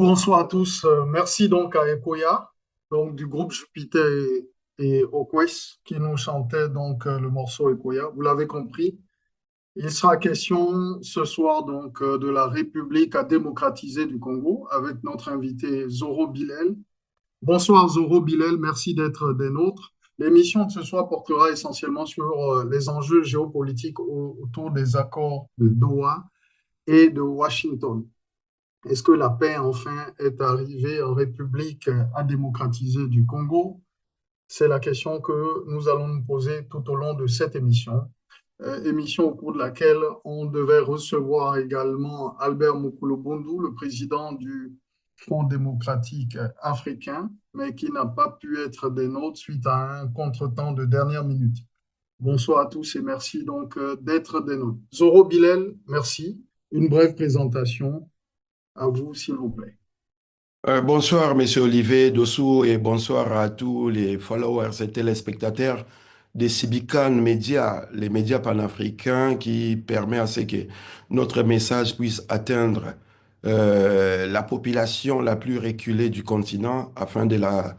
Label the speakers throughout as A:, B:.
A: Bonsoir à tous. Merci donc à Ekoya, donc du groupe Jupiter et Okwes, qui nous chantait donc le morceau Ekoya. Vous l'avez compris, il sera question ce soir donc de la République à démocratiser du Congo avec notre invité Zoro Bilel. Bonsoir Zoro Bilel, merci d'être des nôtres. L'émission de ce soir portera essentiellement sur les enjeux géopolitiques autour des accords de Doha et de Washington. Est-ce que la paix enfin est arrivée en République à démocratiser du Congo? C'est la question que nous allons nous poser tout au long de cette émission. Émission au cours de laquelle on devait recevoir également Albert Moukoulou-Boundou, le président du Front démocratique africain, mais qui n'a pas pu être des nôtres suite à un contretemps de dernière minute. Bonsoir à tous et merci donc d'être des nôtres. Zoro Bilel, merci. Une brève présentation à vous, s'il vous plaît.
B: Bonsoir, Monsieur Olivier Dossou, et bonsoir à tous les followers et téléspectateurs de Sibican Media, les médias panafricains qui permettent à ce que notre message puisse atteindre la population la plus reculée du continent afin de la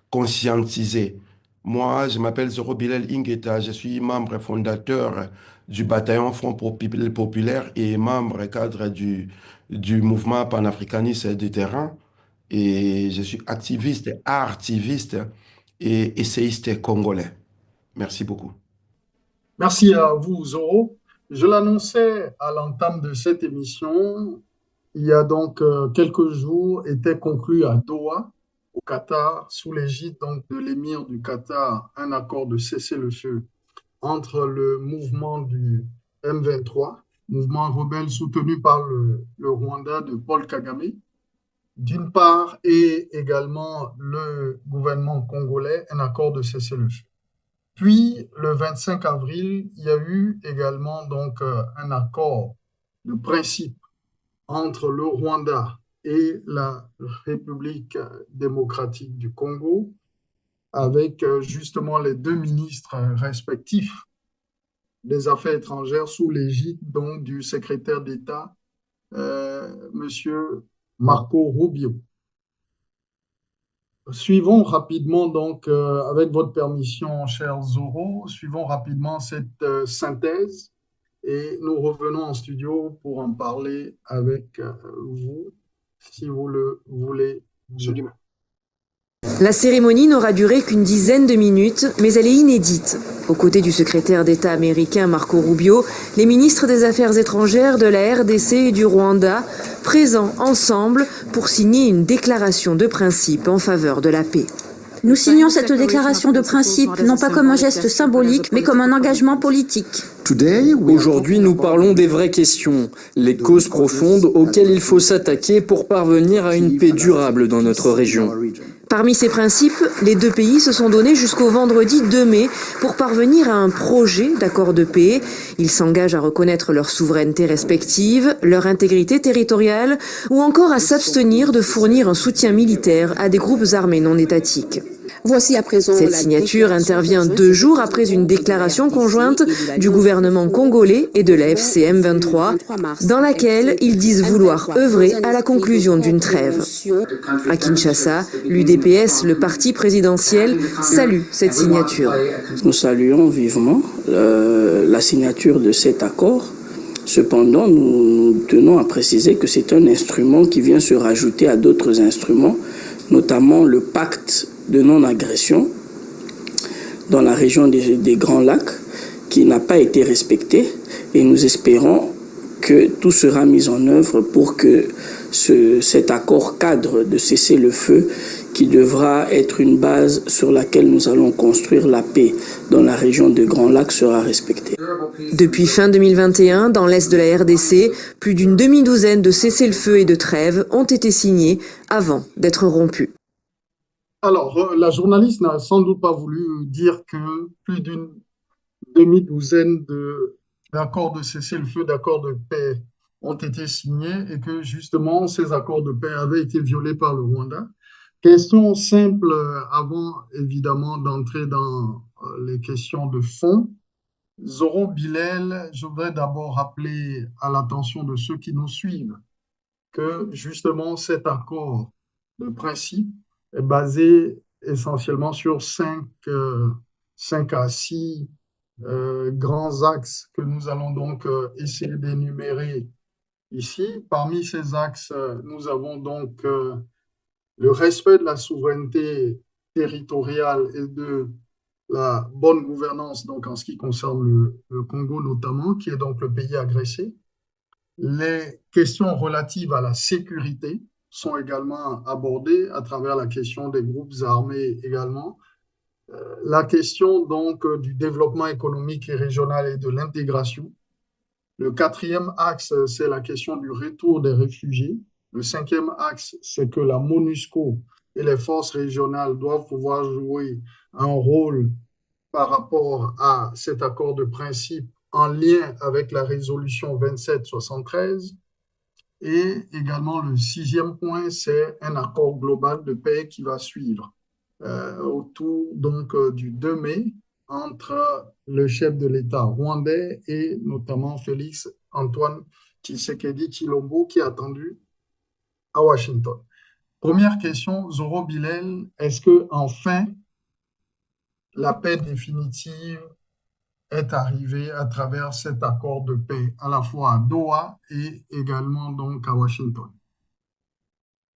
B: conscientiser. Moi, je m'appelle Zoro Bilel Ingeta, je suis membre fondateur du bataillon Populaire et membre cadre du mouvement panafricaniste du terrain. Et je suis activiste, artiviste et essayiste congolais. Merci beaucoup.
A: Merci à vous, Zoro. Je l'annonçais à l'entame de cette émission. Il y a donc quelques jours était conclu à Doha, au Qatar, sous l'égide donc de l'émir du Qatar, un accord de cessez-le-feu entre le mouvement du M23, mouvement rebelle soutenu par le Rwanda de Paul Kagame, d'une part, et également le gouvernement congolais, un accord de cessez-le-feu. Puis, le 25 avril, il y a eu également donc un accord de principe entre le Rwanda et la République démocratique du Congo, avec justement les deux ministres respectifs des Affaires étrangères sous l'égide donc du secrétaire d'État, Monsieur Marco Rubio. Suivons rapidement donc, avec votre permission, cher Zoro, suivons rapidement cette synthèse et nous revenons en studio pour en parler avec vous, si vous le voulez bien.
C: La cérémonie n'aura duré qu'une dizaine de minutes, mais elle est inédite. Aux côtés du secrétaire d'État américain Marco Rubio, les ministres des Affaires étrangères de la RDC et du Rwanda, présents ensemble pour signer une déclaration de principe en faveur de la paix.
D: Nous signons cette déclaration de principe non pas comme un geste symbolique, mais comme un engagement politique.
E: Aujourd'hui, nous parlons des vraies questions, les causes profondes auxquelles il faut s'attaquer pour parvenir à une paix durable dans notre région.
C: Parmi ces principes, les deux pays se sont donnés jusqu'au vendredi 2 mai pour parvenir à un projet d'accord de paix. Ils s'engagent à reconnaître leur souveraineté respective, leur intégrité territoriale ou encore à s'abstenir de fournir un soutien militaire à des groupes armés non étatiques.
D: Voici à présent
C: Cette signature intervient 2 jours après une déclaration conjointe du gouvernement congolais et de la FCM 23, dans laquelle ils disent vouloir œuvrer à la conclusion d'une trêve. À Kinshasa, l'UDPS, le parti présidentiel, salue cette signature.
F: Nous saluons vivement la signature de cet accord. Cependant, nous tenons à préciser que c'est un instrument qui vient se rajouter à d'autres instruments, notamment le pacte de non-agression dans la région des Grands Lacs, qui n'a pas été respecté, et nous espérons que tout sera mis en œuvre pour que cet accord cadre de cessez-le-feu, qui devra être une base sur laquelle nous allons construire la paix dans la région des Grands Lacs, sera respecté.
C: Depuis fin 2021, dans l'est de la RDC, plus d'une demi-douzaine de cessez-le-feu et de trêves ont été signés avant d'être rompus.
A: Alors, la journaliste n'a sans doute pas voulu dire que plus d'une demi-douzaine d'accords de cessez-le-feu, d'accords de paix ont été signés et que justement ces accords de paix avaient été violés par le Rwanda. Question simple avant évidemment d'entrer dans les questions de fond. Zoro Bilel, je voudrais d'abord rappeler à l'attention de ceux qui nous suivent que justement cet accord de principe est basé essentiellement sur cinq à six grands axes que nous allons donc essayer d'énumérer ici. Parmi ces axes, nous avons donc le respect de la souveraineté territoriale et de la bonne gouvernance, donc en ce qui concerne le Congo notamment, qui est donc le pays agressé. Les questions relatives à la sécurité sont également abordées à travers la question des groupes armés également. La question donc du développement économique et régional et de l'intégration. Le quatrième axe, c'est la question du retour des réfugiés. Le cinquième axe, c'est que la MONUSCO et les forces régionales doivent pouvoir jouer un rôle par rapport à cet accord de principe en lien avec la résolution 2773. Et également, le sixième point, c'est un accord global de paix qui va suivre autour donc du 2 mai entre le chef de l'État rwandais et notamment Félix Antoine Tshisekedi Tshilombo qui est attendu à Washington. Première question, Zoro Bilel, est-ce que enfin la paix définitive est arrivée à travers cet accord de paix à la fois à Doha et également donc à Washington?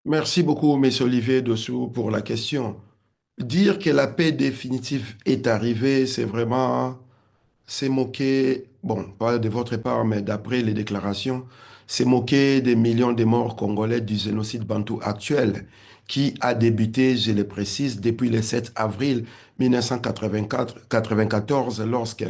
B: Merci beaucoup, M. Olivier Dossou, pour la question. Dire que la paix définitive est arrivée, c'est vraiment c'est moquer, bon, pas de votre part, mais d'après les déclarations, c'est moquer des millions de morts congolais du génocide bantou actuel, qui a débuté, je le précise, depuis le 7 avril 1994, lorsque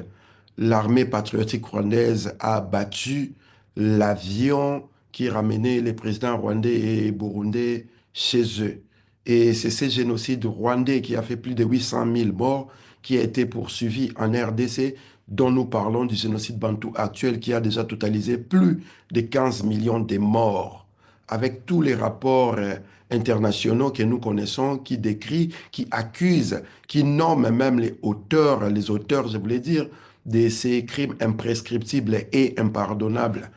B: l'armée patriotique rwandaise a battu l'avion qui ramenait les présidents rwandais et burundais chez eux. Et c'est ce génocide rwandais qui a fait plus de 800 000 morts, qui a été poursuivi en RDC, dont nous parlons du génocide bantou actuel qui a déjà totalisé plus de 15 millions de morts, avec tous les rapports internationaux que nous connaissons, qui décrivent, qui accusent, qui nomment même les auteurs, je voulais dire, de ces crimes imprescriptibles et impardonnables.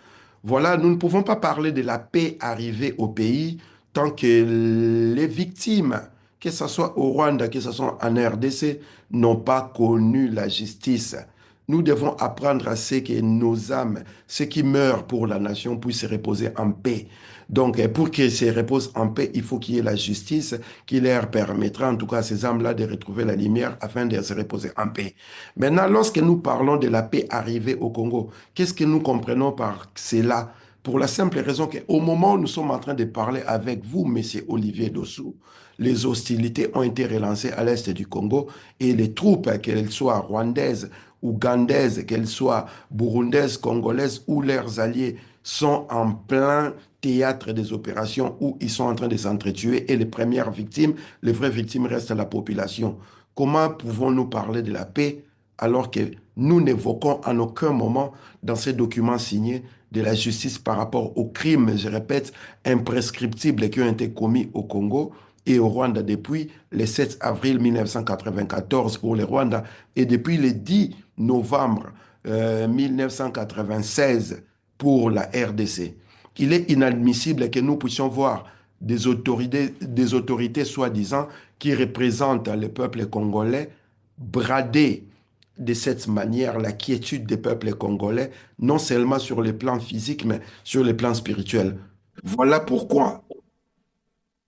B: Voilà, nous ne pouvons pas parler de la paix arrivée au pays tant que les victimes, que ce soit au Rwanda, que ce soit en RDC, n'ont pas connu la justice. Nous devons apprendre à ce que nos âmes, ceux qui meurent pour la nation, puissent se reposer en paix. Donc, pour qu'ils se reposent en paix, il faut qu'il y ait la justice qui leur permettra, en tout cas à ces âmes-là, de retrouver la lumière afin de se reposer en paix. Maintenant, lorsque nous parlons de la paix arrivée au Congo, qu'est-ce que nous comprenons par cela? Pour la simple raison qu'au moment où nous sommes en train de parler avec vous, Monsieur Olivier Dossou, les hostilités ont été relancées à l'est du Congo et les troupes, qu'elles soient rwandaises, ougandaises, qu'elles soient burundaises, congolaises ou leurs alliés, sont en plein théâtre des opérations où ils sont en train de s'entretuer et les premières victimes, les vraies victimes restent la population. Comment pouvons-nous parler de la paix alors que nous n'évoquons en aucun moment dans ces documents signés de la justice par rapport aux crimes, je répète, imprescriptibles qui ont été commis au Congo et au Rwanda depuis le 7 avril 1994 pour le Rwanda et depuis le 10 novembre 1996 pour la RDC. Il est inadmissible que nous puissions voir des autorités soi-disant qui représentent le peuple congolais brader de cette manière la quiétude des peuples congolais, non seulement sur le plan physique, mais sur le plan spirituel. Voilà pourquoi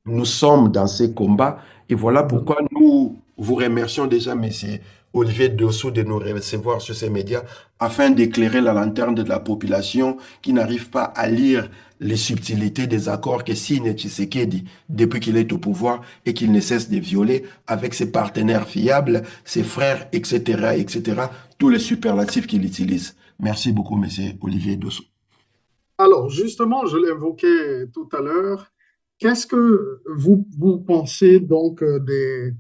B: nous sommes dans ces combats et voilà pourquoi nous vous remercions déjà, Monsieur Olivier Dossou, de nous recevoir sur ces médias afin d'éclairer la lanterne de la population qui n'arrive pas à lire les subtilités des accords que signe Tshisekedi depuis qu'il est au pouvoir et qu'il ne cesse de violer avec ses partenaires fiables, ses frères, etc., etc., tous les superlatifs qu'il utilise. Merci beaucoup, Monsieur Olivier Dossou.
A: Alors, justement, je l'évoquais tout à l'heure. Qu'est-ce que vous pensez donc des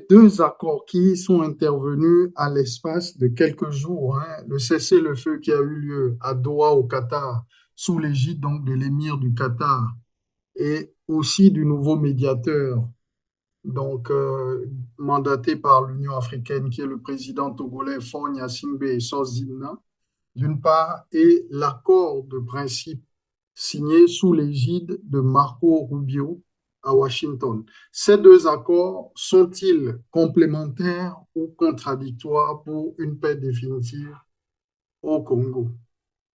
A: deux accords qui sont intervenus à l'espace de quelques jours, hein? Le cessez-le-feu qui a eu lieu à Doha au Qatar sous l'égide donc de l'émir du Qatar et aussi du nouveau médiateur donc mandaté par l'Union africaine qui est le président togolais Faure Gnassingbé Sozimna d'une part et l'accord de principe signé sous l'égide de Marco Rubio à Washington. Ces deux accords sont-ils complémentaires ou contradictoires pour une paix définitive au Congo?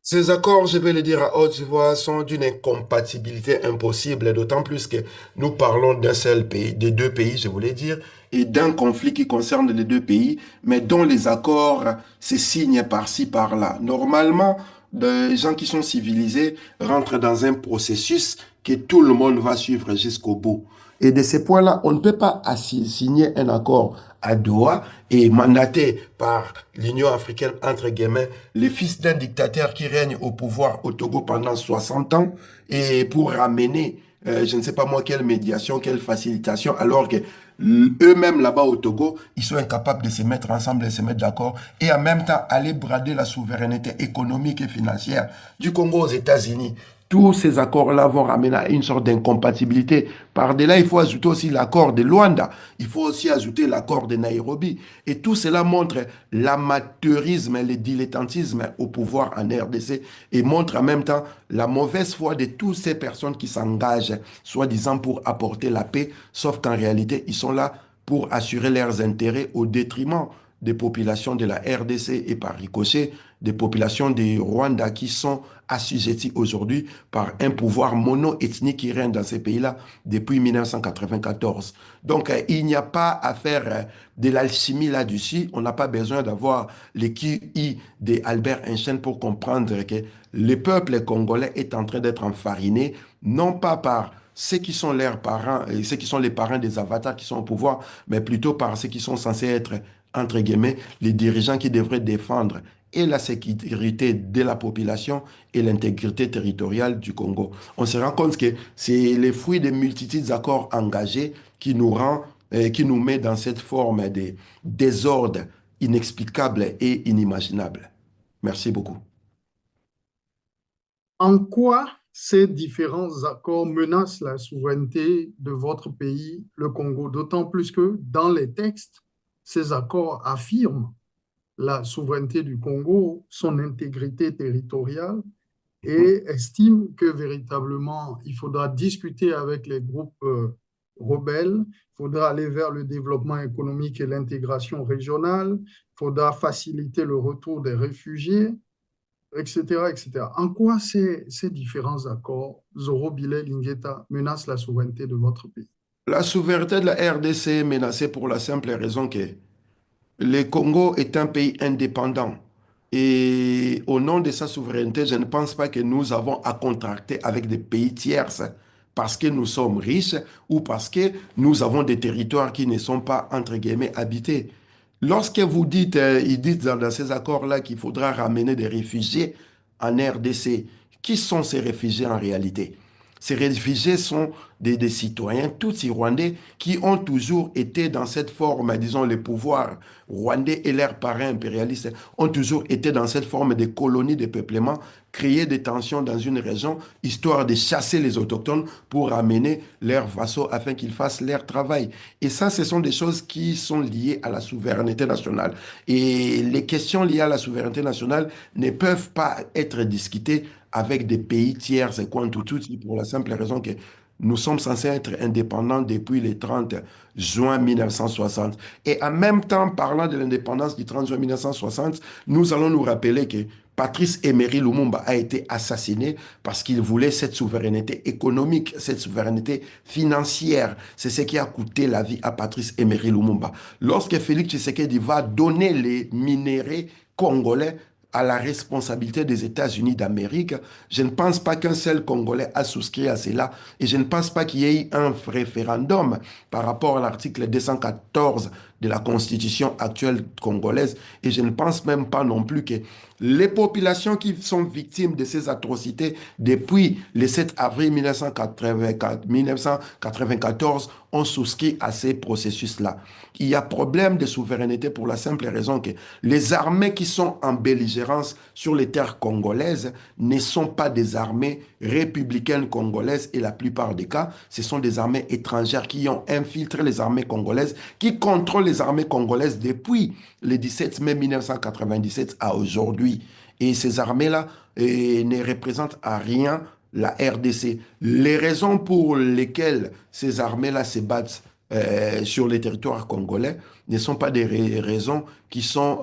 B: Ces accords, je vais le dire à haute voix, sont d'une incompatibilité impossible, d'autant plus que nous parlons d'un seul pays, des deux pays, je voulais dire, et d'un conflit qui concerne les deux pays, mais dont les accords se signent par-ci, par-là. Normalement, des gens qui sont civilisés rentrent dans un processus que tout le monde va suivre jusqu'au bout. Et de ces points-là, on ne peut pas signer un accord à Doha et mandaté par l'Union africaine, entre guillemets, le fils d'un dictateur qui règne au pouvoir au Togo pendant 60 ans et pour ramener, je ne sais pas moi, quelle médiation, quelle facilitation, alors que eux-mêmes là-bas au Togo, ils sont incapables de se mettre ensemble, de se mettre d'accord et en même temps aller brader la souveraineté économique et financière du Congo aux États-Unis. Tous ces accords-là vont ramener à une sorte d'incompatibilité. Par-delà, il faut ajouter aussi l'accord de Luanda. Il faut aussi ajouter l'accord de Nairobi. Et tout cela montre l'amateurisme et le dilettantisme au pouvoir en RDC et montre en même temps la mauvaise foi de toutes ces personnes qui s'engagent, soi-disant pour apporter la paix, sauf qu'en réalité, ils sont là pour assurer leurs intérêts au détriment des populations de la RDC et par ricochet des populations du Rwanda qui sont assujetties aujourd'hui par un pouvoir mono-ethnique qui règne dans ces pays-là depuis 1994. Donc, il n'y a pas à faire de l'alchimie là-dessus. On n'a pas besoin d'avoir les QI d'Albert Einstein pour comprendre que le peuple congolais est en train d'être enfariné, non pas par ceux qui sont leurs parents, et ceux qui sont les parents des avatars qui sont au pouvoir, mais plutôt par ceux qui sont censés être, entre guillemets, les dirigeants qui devraient défendre et la sécurité de la population et l'intégrité territoriale du Congo. On se rend compte que c'est les fruits des multitudes d'accords engagés qui nous rend, qui nous met dans cette forme de désordre inexplicable et inimaginable. Merci beaucoup.
A: En quoi ces différents accords menacent la souveraineté de votre pays, le Congo, d'autant plus que dans les textes, ces accords affirment la souveraineté du Congo, son intégrité territoriale et estiment que véritablement il faudra discuter avec les groupes rebelles, il faudra aller vers le développement économique et l'intégration régionale, il faudra faciliter le retour des réfugiés, etc., etc. En quoi ces différents accords, Zoro, Bilé, Lingueta, menacent la souveraineté de votre pays?
B: La souveraineté de la RDC est menacée pour la simple raison que le Congo est un pays indépendant. Et au nom de sa souveraineté, je ne pense pas que nous avons à contracter avec des pays tierces parce que nous sommes riches ou parce que nous avons des territoires qui ne sont pas, entre guillemets, habités. Lorsque vous dites, ils disent dans ces accords-là qu'il faudra ramener des réfugiés en RDC, qui sont ces réfugiés en réalité? Ces réfugiés sont des citoyens, tous rwandais, qui ont toujours été dans cette forme, disons, les pouvoirs rwandais et leurs parrains impérialistes ont toujours été dans cette forme de colonies de peuplement, créer des tensions dans une région, histoire de chasser les autochtones pour amener leurs vassaux afin qu'ils fassent leur travail. Et ça, ce sont des choses qui sont liées à la souveraineté nationale. Et les questions liées à la souveraineté nationale ne peuvent pas être discutées avec des pays tiers, c'est quoi tout pour la simple raison que nous sommes censés être indépendants depuis le 30 juin 1960. Et en même temps, parlant de l'indépendance du 30 juin 1960, nous allons nous rappeler que Patrice Emery Lumumba a été assassiné parce qu'il voulait cette souveraineté économique, cette souveraineté financière. C'est ce qui a coûté la vie à Patrice Emery Lumumba. Lorsque Félix Tshisekedi va donner les minéraux congolais à la responsabilité des États-Unis d'Amérique, je ne pense pas qu'un seul Congolais a souscrit à cela et je ne pense pas qu'il y ait eu un référendum par rapport à l'article 214 de la Constitution actuelle congolaise et je ne pense même pas non plus que les populations qui sont victimes de ces atrocités depuis le 7 avril 1994 ont souscrit à ces processus-là. Il y a problème de souveraineté pour la simple raison que les armées qui sont en belligérance sur les terres congolaises ne sont pas des armées républicaines congolaises et la plupart des cas, ce sont des armées étrangères qui ont infiltré les armées congolaises, qui contrôlent les armées congolaises depuis le 17 mai 1997 à aujourd'hui. Et ces armées-là ne représentent à rien la RDC. Les raisons pour lesquelles ces armées-là se battent sur les territoires congolais ne sont pas des raisons qui sont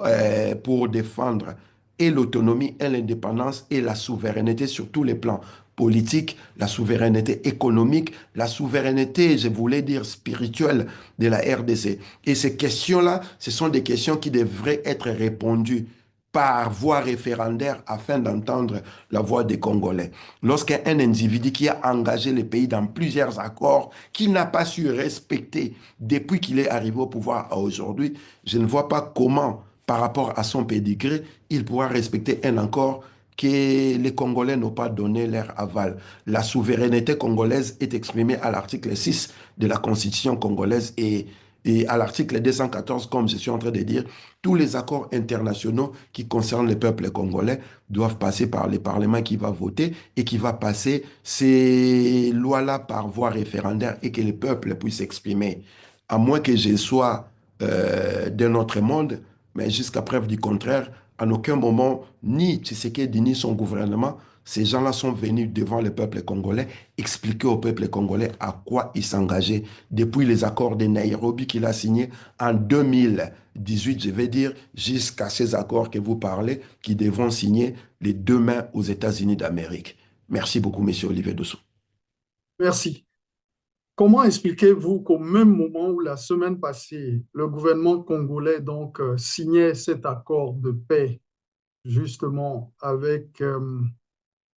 B: pour défendre et l'autonomie et l'indépendance et la souveraineté sur tous les plans politiques, la souveraineté économique, la souveraineté, je voulais dire, spirituelle de la RDC. Et ces questions-là, ce sont des questions qui devraient être répondues par voie référendaire afin d'entendre la voix des Congolais. Lorsqu'un individu qui a engagé le pays dans plusieurs accords, qu'il n'a pas su respecter depuis qu'il est arrivé au pouvoir à aujourd'hui, je ne vois pas comment, par rapport à son pédigré, il pourra respecter un accord que les Congolais n'ont pas donné leur aval. La souveraineté congolaise est exprimée à l'article 6 de la Constitution congolaise et à l'article 214, comme je suis en train de dire, tous les accords internationaux qui concernent le peuple congolais doivent passer par le Parlement qui va voter et qui va passer ces lois-là par voie référendaire et que le peuple puisse s'exprimer. À moins que je sois d'un autre monde, mais jusqu'à preuve du contraire, en aucun moment, ni Tshisekedi ni son gouvernement, ces gens-là sont venus devant le peuple congolais expliquer au peuple congolais à quoi il s'engageait depuis les accords de Nairobi qu'il a signés en 2018, je vais dire, jusqu'à ces accords que vous parlez, qui devront signer les demain aux États-Unis d'Amérique. Merci beaucoup, Monsieur Olivier Dossou.
A: Merci. Comment expliquez-vous qu'au même moment où la semaine passée, le gouvernement congolais signait cet accord de paix justement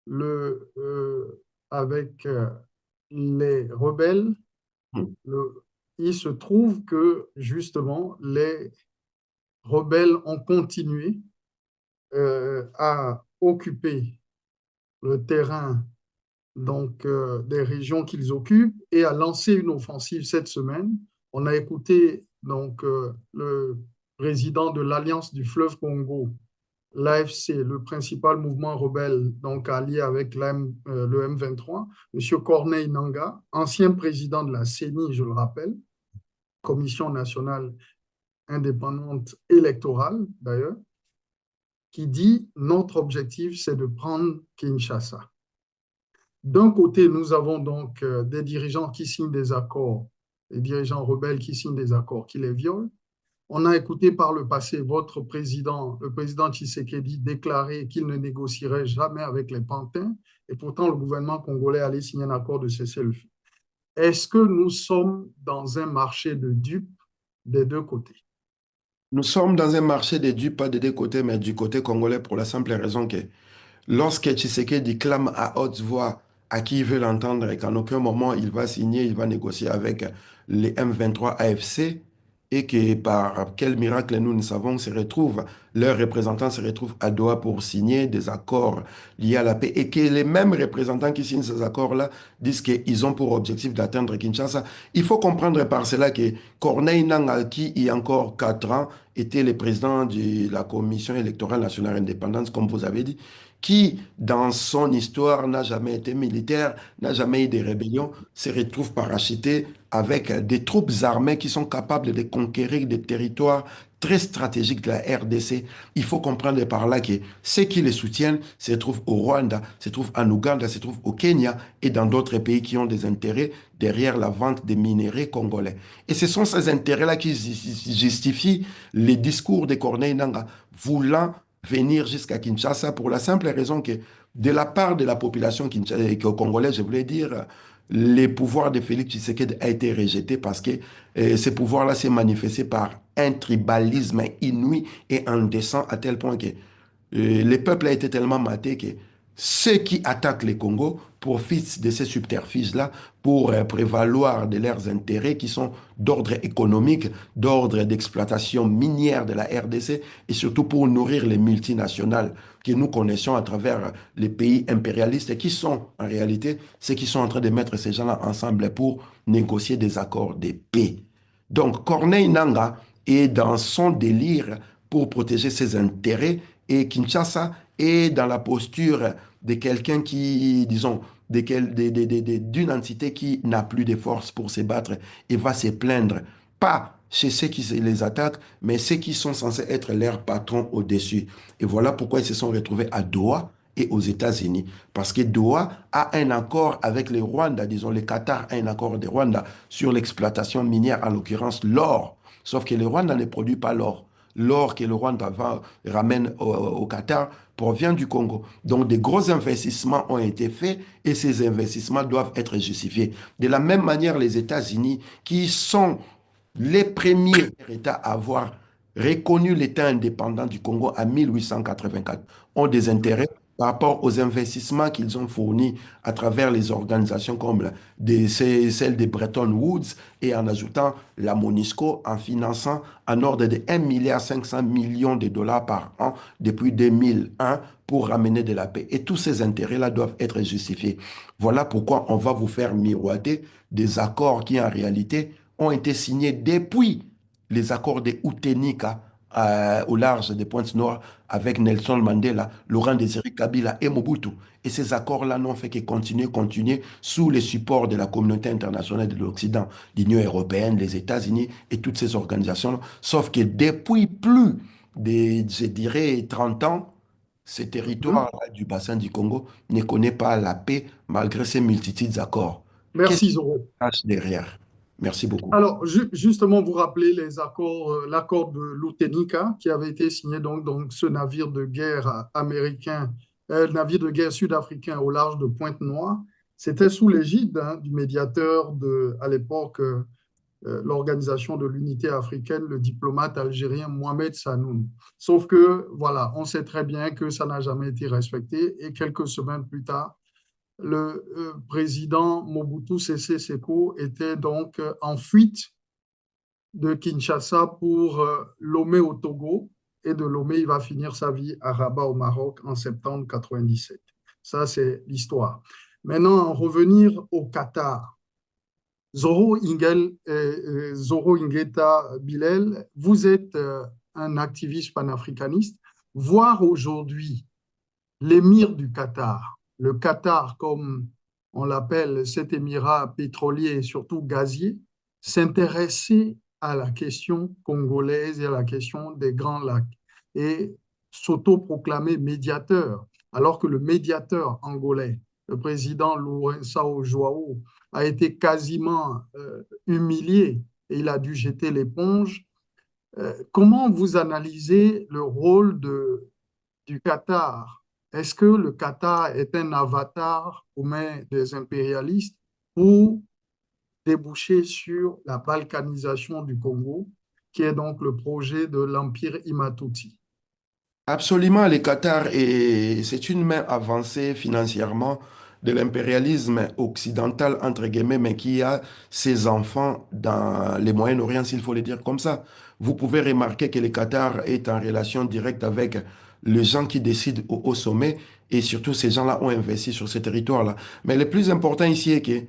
A: le, euh, avec les rebelles, il se trouve que justement les rebelles ont continué à occuper le terrain des régions qu'ils occupent et à lancer une offensive cette semaine. On a écouté le président de l'Alliance du fleuve Congo, l'AFC, le principal mouvement rebelle allié avec le M23, M. Corneille Nangaa, ancien président de la CENI, je le rappelle, Commission nationale indépendante électorale d'ailleurs, qui dit notre objectif c'est de prendre Kinshasa. D'un côté, nous avons des dirigeants qui signent des accords, des dirigeants rebelles qui signent des accords qui les violent. On a écouté par le passé votre président, le président Tshisekedi, déclarer qu'il ne négocierait jamais avec les pantins, et pourtant le gouvernement congolais allait signer un accord de cessez-le-feu. Est-ce que nous sommes dans un marché de dupes des deux côtés?
B: Nous sommes dans un marché de dupes, pas des deux côtés, mais du côté congolais pour la simple raison que lorsque Tshisekedi clame à haute voix à qui il veut l'entendre et qu'en aucun moment il va signer, il va négocier avec les M23 AFC et que par quel miracle nous ne savons leurs représentants se retrouvent à Doha pour signer des accords liés à la paix et que les mêmes représentants qui signent ces accords-là disent qu'ils ont pour objectif d'atteindre Kinshasa. Il faut comprendre par cela que Corneille Nangaa, qui il y a encore 4 ans était le président de la Commission électorale nationale indépendante, comme vous avez dit, qui, dans son histoire, n'a jamais été militaire, n'a jamais eu de rébellion, se retrouve parachuté avec des troupes armées qui sont capables de conquérir des territoires très stratégiques de la RDC. Il faut comprendre par là que ceux qui les soutiennent se trouvent au Rwanda, se trouvent en Ouganda, se trouvent au Kenya et dans d'autres pays qui ont des intérêts derrière la vente des minerais congolais. Et ce sont ces intérêts-là qui justifient les discours de Corneille Nangaa, voulant venir jusqu'à Kinshasa pour la simple raison que de la part de la population congolaise, je voulais dire, les pouvoirs de Félix Tshisekedi a été rejeté parce que ce pouvoir-là s'est manifesté par un tribalisme inouï et indécent à tel point que le peuple a été tellement maté que ceux qui attaquent les Congo profitent de ces subterfuges-là pour prévaloir de leurs intérêts qui sont d'ordre économique, d'ordre d'exploitation minière de la RDC et surtout pour nourrir les multinationales que nous connaissons à travers les pays impérialistes et qui sont en réalité ceux qui sont en train de mettre ces gens-là ensemble pour négocier des accords de paix. Donc Corneille Nangaa est dans son délire pour protéger ses intérêts et Kinshasa est dans la posture de quelqu'un qui, disons, d'une entité qui n'a plus de force pour se battre et va se plaindre, pas chez ceux qui les attaquent, mais ceux qui sont censés être leurs patrons au-dessus. Et voilà pourquoi ils se sont retrouvés à Doha et aux États-Unis. Parce que Doha a un accord avec les Rwanda, disons, le Qatar a un accord des Rwanda sur l'exploitation minière, en l'occurrence l'or. Sauf que le Rwanda ne produit pas l'or. L'or que le Rwanda ramène au Qatar provient du Congo. Donc, des gros investissements ont été faits et ces investissements doivent être justifiés. De la même manière, les États-Unis, qui sont les premiers États à avoir reconnu l'État indépendant du Congo en 1884, ont des intérêts par rapport aux investissements qu'ils ont fournis à travers les organisations comme celles de Bretton Woods et en ajoutant la MONUSCO en finançant en ordre de 1,5 milliard de dollars par an depuis 2001 pour ramener de la paix. Et tous ces intérêts-là doivent être justifiés. Voilà pourquoi on va vous faire miroiter des accords qui en réalité ont été signés depuis les accords de Utenika au large des Pointes Noires avec Nelson Mandela, Laurent Désiré Kabila et Mobutu. Et ces accords-là n'ont fait que continuer sous les supports de la communauté internationale de l'Occident, l'Union européenne, les États-Unis et toutes ces organisations. Sauf que depuis plus de, je dirais, 30 ans, ce
A: Mhm.
B: territoire du bassin du Congo ne connaît pas la paix malgré ces multitudes d'accords. Qu'est-ce
A: Merci,
B: qui
A: Zoro.
B: se cache derrière? Merci beaucoup.
A: Alors, justement, vous rappelez les accords, l'accord de l'Utenica qui avait été signé donc ce navire de guerre américain, navire de guerre sud-africain au large de Pointe-Noire. C'était sous l'égide du médiateur à l'époque, l'Organisation de l'Unité africaine, le diplomate algérien Mohamed Sanoun. Sauf que, voilà, on sait très bien que ça n'a jamais été respecté et quelques semaines plus tard, le président Mobutu Sese Seko était donc en fuite de Kinshasa pour Lomé au Togo et de Lomé, il va finir sa vie à Rabat au Maroc en septembre 97. Ça, c'est l'histoire. Maintenant, revenir au Qatar. Zoro Ingeta Bilel, vous êtes un activiste panafricaniste. Voir aujourd'hui l'émir du Qatar, le Qatar comme on l'appelle, cet émirat pétrolier et surtout gazier, s'intéresser à la question congolaise et à la question des Grands Lacs et s'autoproclamer médiateur, alors que le médiateur angolais, le président Lourenço João, a été quasiment humilié et il a dû jeter l'éponge. Comment vous analysez le rôle du Qatar? Est-ce que le Qatar est un avatar aux mains des impérialistes pour déboucher sur la balkanisation du Congo, qui est donc le projet de l'Empire Imatuti?
B: Absolument, le Qatar c'est une main avancée financièrement de l'impérialisme occidental, entre guillemets, mais qui a ses enfants dans les Moyen-Orient, s'il faut le dire comme ça. Vous pouvez remarquer que le Qatar est en relation directe avec les gens qui décident au sommet, et surtout ces gens-là ont investi sur ce territoire-là. Mais le plus important ici est que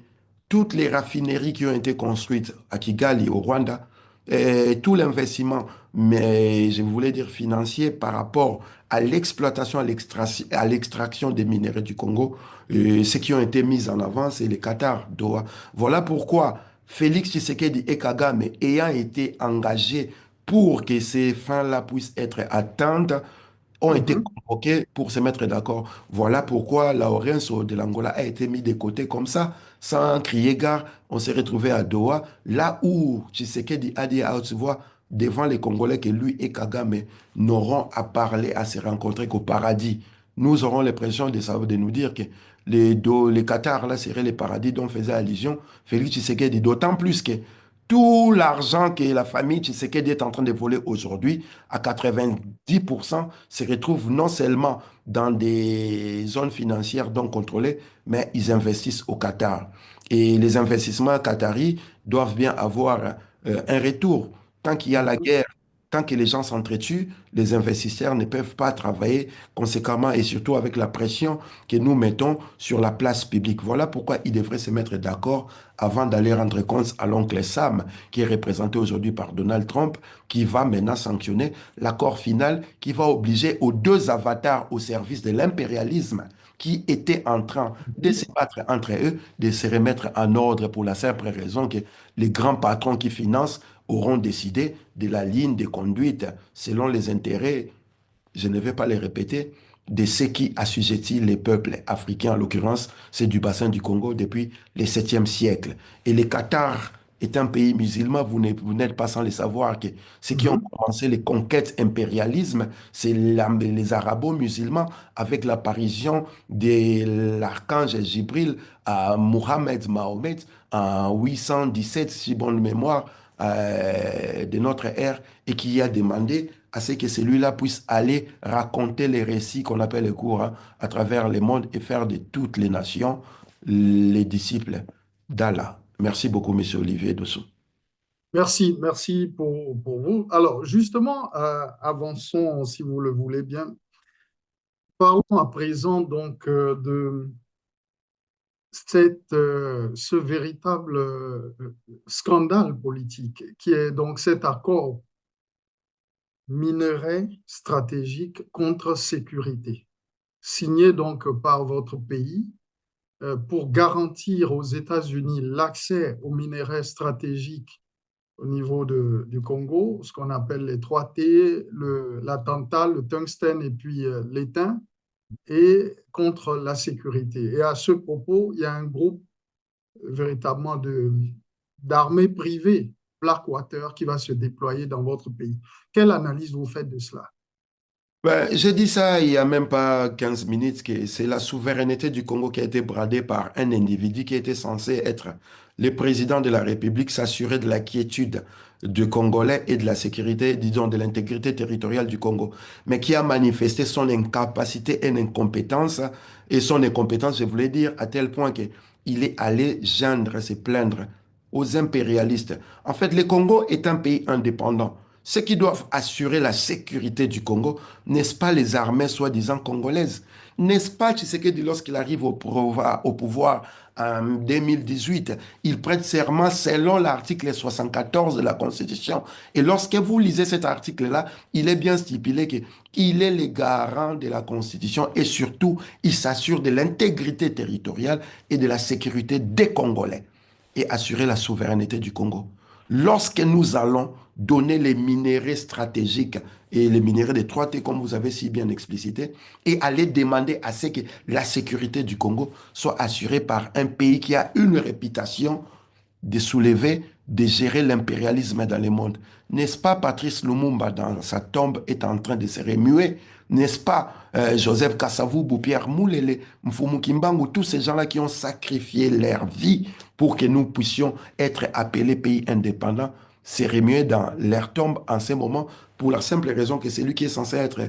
B: toutes les raffineries qui ont été construites à Kigali, au Rwanda, et tout l'investissement, mais je voulais dire financier par rapport à l'exploitation, à l'extraction des minéraux du Congo, ceux qui ont été mis en avant, c'est le Qatar, Doha. Voilà pourquoi Félix Tshisekedi et Kagame, ayant été engagés pour que ces fins-là puissent être atteintes, ont été
A: Mhm.
B: convoqués pour se mettre d'accord. Voilà pourquoi Laurence de l'Angola a été mis de côté comme ça, sans crier gare. On s'est retrouvé à Doha, là où Tshisekedi a dit à haute voix devant les Congolais que lui et Kagame n'auront à parler, à se rencontrer qu'au paradis. Nous aurons l'impression de nous dire que les Qatar, là, seraient les paradis dont faisait allusion Félix Tshisekedi. D'autant plus que tout l'argent que la famille Tshisekedi est en train de voler aujourd'hui, à 90%, se retrouve non seulement dans des zones financières non contrôlées, mais ils investissent au Qatar. Et les investissements qataris doivent bien avoir un retour. Tant qu'il y a la
A: Mhm.
B: guerre, tant que les gens s'entretuent, les investisseurs ne peuvent pas travailler conséquemment et surtout avec la pression que nous mettons sur la place publique. Voilà pourquoi ils devraient se mettre d'accord avant d'aller rendre compte à l'oncle Sam, qui est représenté aujourd'hui par Donald Trump, qui va maintenant sanctionner l'accord final qui va obliger aux deux avatars au service de l'impérialisme qui étaient en train de se battre entre eux, de se remettre en ordre pour la simple raison que les grands patrons qui financent auront décidé de la ligne de conduite selon les intérêts, je ne vais pas les répéter, de ce qui assujettit les peuples africains, en l'occurrence, c'est du bassin du Congo depuis le 7e siècle. Et le Qatar est un pays musulman, vous n'êtes pas sans le savoir que ceux qui ont
A: Mhm.
B: commencé les conquêtes impérialisme, c'est les arabo-musulmans avec l'apparition de l'archange Jibril à Mohammed Mahomet en 817, si bonne mémoire, de notre ère, et qui a demandé à ce que celui-là puisse aller raconter les récits qu'on appelle les Courans à travers le monde et faire de toutes les nations les disciples d'Allah. Merci beaucoup, Monsieur Olivier Dossou.
A: Merci, merci pour vous. Alors, justement, avançons, si vous le voulez bien. Parlons à présent donc de ce véritable scandale politique qui est donc cet accord minerai stratégique contre sécurité, signé donc par votre pays pour garantir aux États-Unis l'accès aux minerais stratégiques au niveau du Congo, ce qu'on appelle les 3T, la tantale, le tungstène et puis l'étain, et contre la sécurité. Et à ce propos, il y a un groupe véritablement d'armées privées, Blackwater, qui va se déployer dans votre pays. Quelle analyse vous faites de cela?
B: Ben, j'ai dit ça il y a même pas 15 minutes, que c'est la souveraineté du Congo qui a été bradée par un individu qui était censé être le président de la République, s'assurer de la quiétude du Congolais et de la sécurité, disons, de l'intégrité territoriale du Congo, mais qui a manifesté son incapacité et incompétence, et son incompétence, je voulais dire, à tel point qu'il est allé geindre, se plaindre aux impérialistes. En fait, le Congo est un pays indépendant. Ceux qui doivent assurer la sécurité du Congo, n'est-ce pas les armées soi-disant congolaises? N'est-ce pas Tshisekedi, lorsqu'il arrive au pouvoir en 2018, il prête serment selon l'article 74 de la Constitution. Et lorsque vous lisez cet article-là, il est bien stipulé qu'il est le garant de la Constitution et surtout, il s'assure de l'intégrité territoriale et de la sécurité des Congolais et assurer la souveraineté du Congo. Lorsque nous allons donner les minéraux stratégiques et les minéraux des 3T, comme vous avez si bien explicité, et aller demander à ce que la sécurité du Congo soit assurée par un pays qui a une réputation de soulever, de gérer l'impérialisme dans le monde. N'est-ce pas Patrice Lumumba, dans sa tombe, est en train de se remuer? N'est-ce pas Joseph Kasavubu, Pierre Moulele, Mfumu Kimbangu, tous ces gens-là qui ont sacrifié leur vie pour que nous puissions être appelés pays indépendants, se remuer dans leur tombe en ce moment pour la simple raison que c'est lui qui est censé être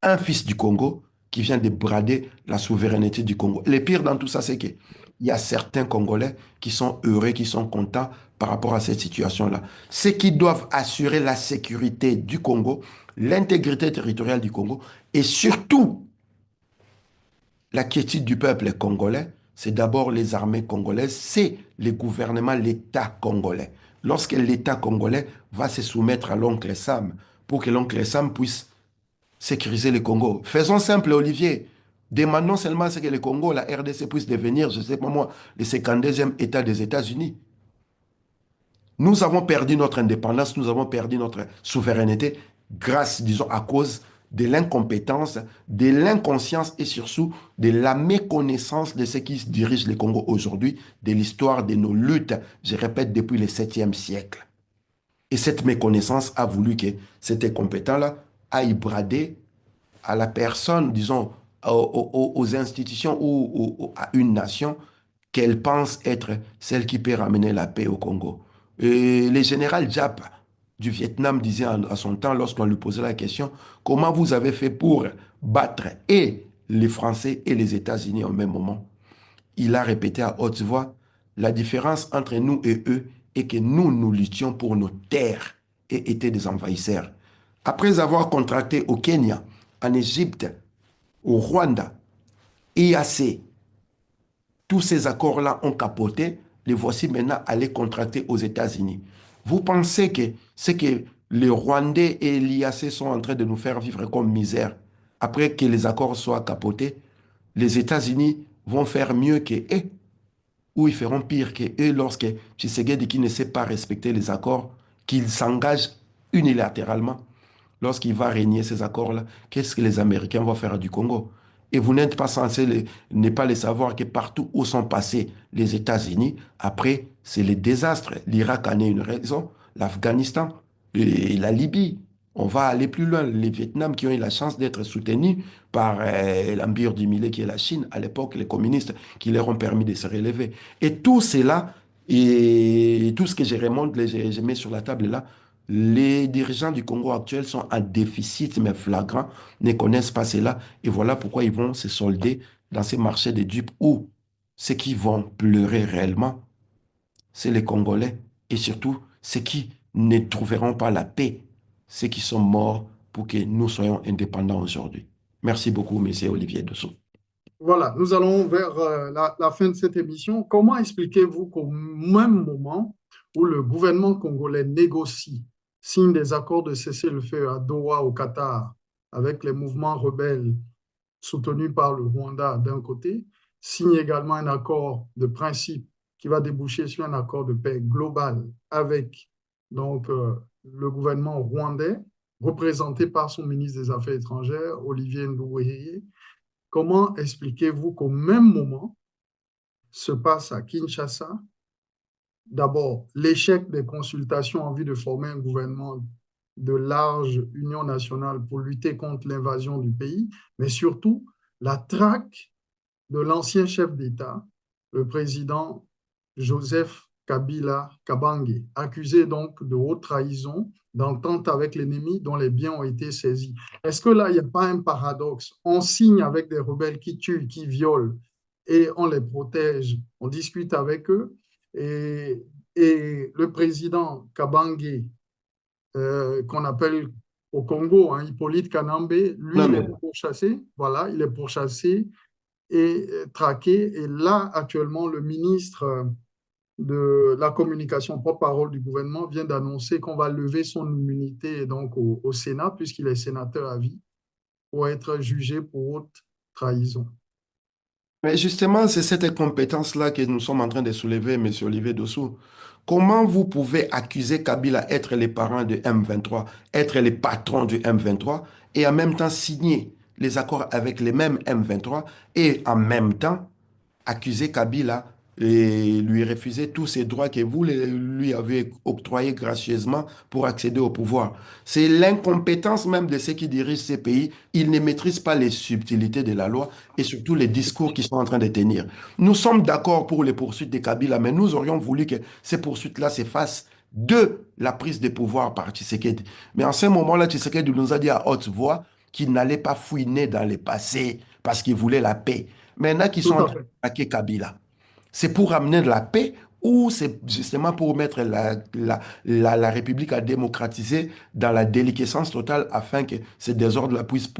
B: un fils du Congo qui vient de brader la souveraineté du Congo. Le pire dans tout ça, c'est qu'il y a certains Congolais qui sont heureux, qui sont contents par rapport à cette situation-là. Ceux qui doivent assurer la sécurité du Congo, l'intégrité territoriale du Congo et surtout la quiétude du peuple congolais, c'est d'abord les armées congolaises, c'est le gouvernement, l'État congolais. Lorsque l'État congolais va se soumettre à l'oncle Sam pour que l'oncle Sam puisse sécuriser le Congo. Faisons simple, Olivier. Demandons seulement à ce que le Congo, la RDC, puisse devenir, je ne sais pas moi, le 52e État des États-Unis. Nous avons perdu notre indépendance, nous avons perdu notre souveraineté grâce, disons, à cause de l'incompétence, de l'inconscience et surtout de la méconnaissance de ce qui dirige le Congo aujourd'hui, de l'histoire de nos luttes, je répète, depuis le 7e siècle. Et cette méconnaissance a voulu que cet incompétent-là aille brader à la personne, disons, aux institutions ou à une nation qu'elle pense être celle qui peut ramener la paix au Congo. Et le général Diap du Vietnam disait à son temps, lorsqu'on lui posait la question, comment vous avez fait pour battre et les Français et les États-Unis au même moment? Il a répété à haute voix, la différence entre nous et eux est que nous, nous luttions pour nos terres et étaient des envahisseurs. Après avoir contracté au Kenya, en Égypte, au Rwanda, IAC, tous ces accords-là ont capoté, les voici maintenant allés contracter aux États-Unis. Vous pensez que ce que les Rwandais et l'IAC sont en train de nous faire vivre comme misère, après que les accords soient capotés, les États-Unis vont faire mieux qu'eux, ou ils feront pire qu'eux lorsque Tshisekedi qui ne sait pas respecter les accords, qu'il s'engage unilatéralement. lorsqu'il va régner ces accords-là, qu'est-ce que les Américains vont faire du Congo? Et vous n'êtes pas censé ne pas les savoir que partout où sont passés les États-Unis, après, c'est les désastres. L'Irak en est une raison, l'Afghanistan et la Libye. On va aller plus loin. Les Vietnam qui ont eu la chance d'être soutenus par l'empire du Millet qui est la Chine, à l'époque, les communistes qui leur ont permis de se relever. Et tout cela, et tout ce que je remonte, je mets sur la table là, les dirigeants du Congo actuel sont en déficit, mais flagrant, ne connaissent pas cela. Et voilà pourquoi ils vont se solder dans ces marchés de dupes où ceux qui vont pleurer réellement, c'est les Congolais. Et surtout, ceux qui ne trouveront pas la paix, ceux qui sont morts pour que nous soyons indépendants aujourd'hui. Merci beaucoup, monsieur Olivier Dessau.
A: Voilà, nous allons vers la fin de cette émission. Comment expliquez-vous qu'au même moment où le gouvernement congolais négocie, signe des accords de cessez-le-feu à Doha, au Qatar, avec les mouvements rebelles soutenus par le Rwanda d'un côté, signe également un accord de principe qui va déboucher sur un accord de paix global avec donc, le gouvernement rwandais, représenté par son ministre des Affaires étrangères, Olivier Nduhungirehe. Comment expliquez-vous qu'au même moment se passe à Kinshasa, d'abord, l'échec des consultations en vue de former un gouvernement de large union nationale pour lutter contre l'invasion du pays, mais surtout la traque de l'ancien chef d'État, le président Joseph Kabila Kabange, accusé donc de haute trahison, d'entente avec l'ennemi dont les biens ont été saisis. Est-ce que là, il n'y a pas un paradoxe? On signe avec des rebelles qui tuent, qui violent, et on les protège, on discute avec eux, et le président Kabange, qu'on appelle au Congo, hein, Hippolyte Kanambe, lui,
B: Non,
A: il
B: mais
A: est pourchassé, voilà, il est pourchassé et traqué. Et là, actuellement, le ministre de la communication, porte-parole du gouvernement, vient d'annoncer qu'on va lever son immunité donc au Sénat, puisqu'il est sénateur à vie, pour être jugé pour haute trahison.
B: Mais justement, c'est cette compétence-là que nous sommes en train de soulever, monsieur Olivier Dossou. Comment vous pouvez accuser Kabila d'être les parents de M23, être les patrons du M23, et en même temps signer les accords avec les mêmes M23, et en même temps accuser Kabila et lui refuser tous ces droits que vous lui avez octroyés gracieusement pour accéder au pouvoir? C'est l'incompétence même de ceux qui dirigent ces pays. Ils ne maîtrisent pas les subtilités de la loi et surtout les discours qu'ils sont en train de tenir. Nous sommes d'accord pour les poursuites de Kabila, mais nous aurions voulu que ces poursuites-là s'effacent de la prise de pouvoir par Tshisekedi. Mais en ce moment-là, Tshisekedi nous a dit à haute voix qu'il n'allait pas fouiner dans le passé parce qu'il voulait la paix. Maintenant qu'ils sont
A: Tout
B: en
A: à
B: train
A: fait.
B: d'attaquer Kabila, c'est pour amener de la paix ou c'est justement pour mettre la République à démocratiser dans la déliquescence totale afin que ces désordres-là puissent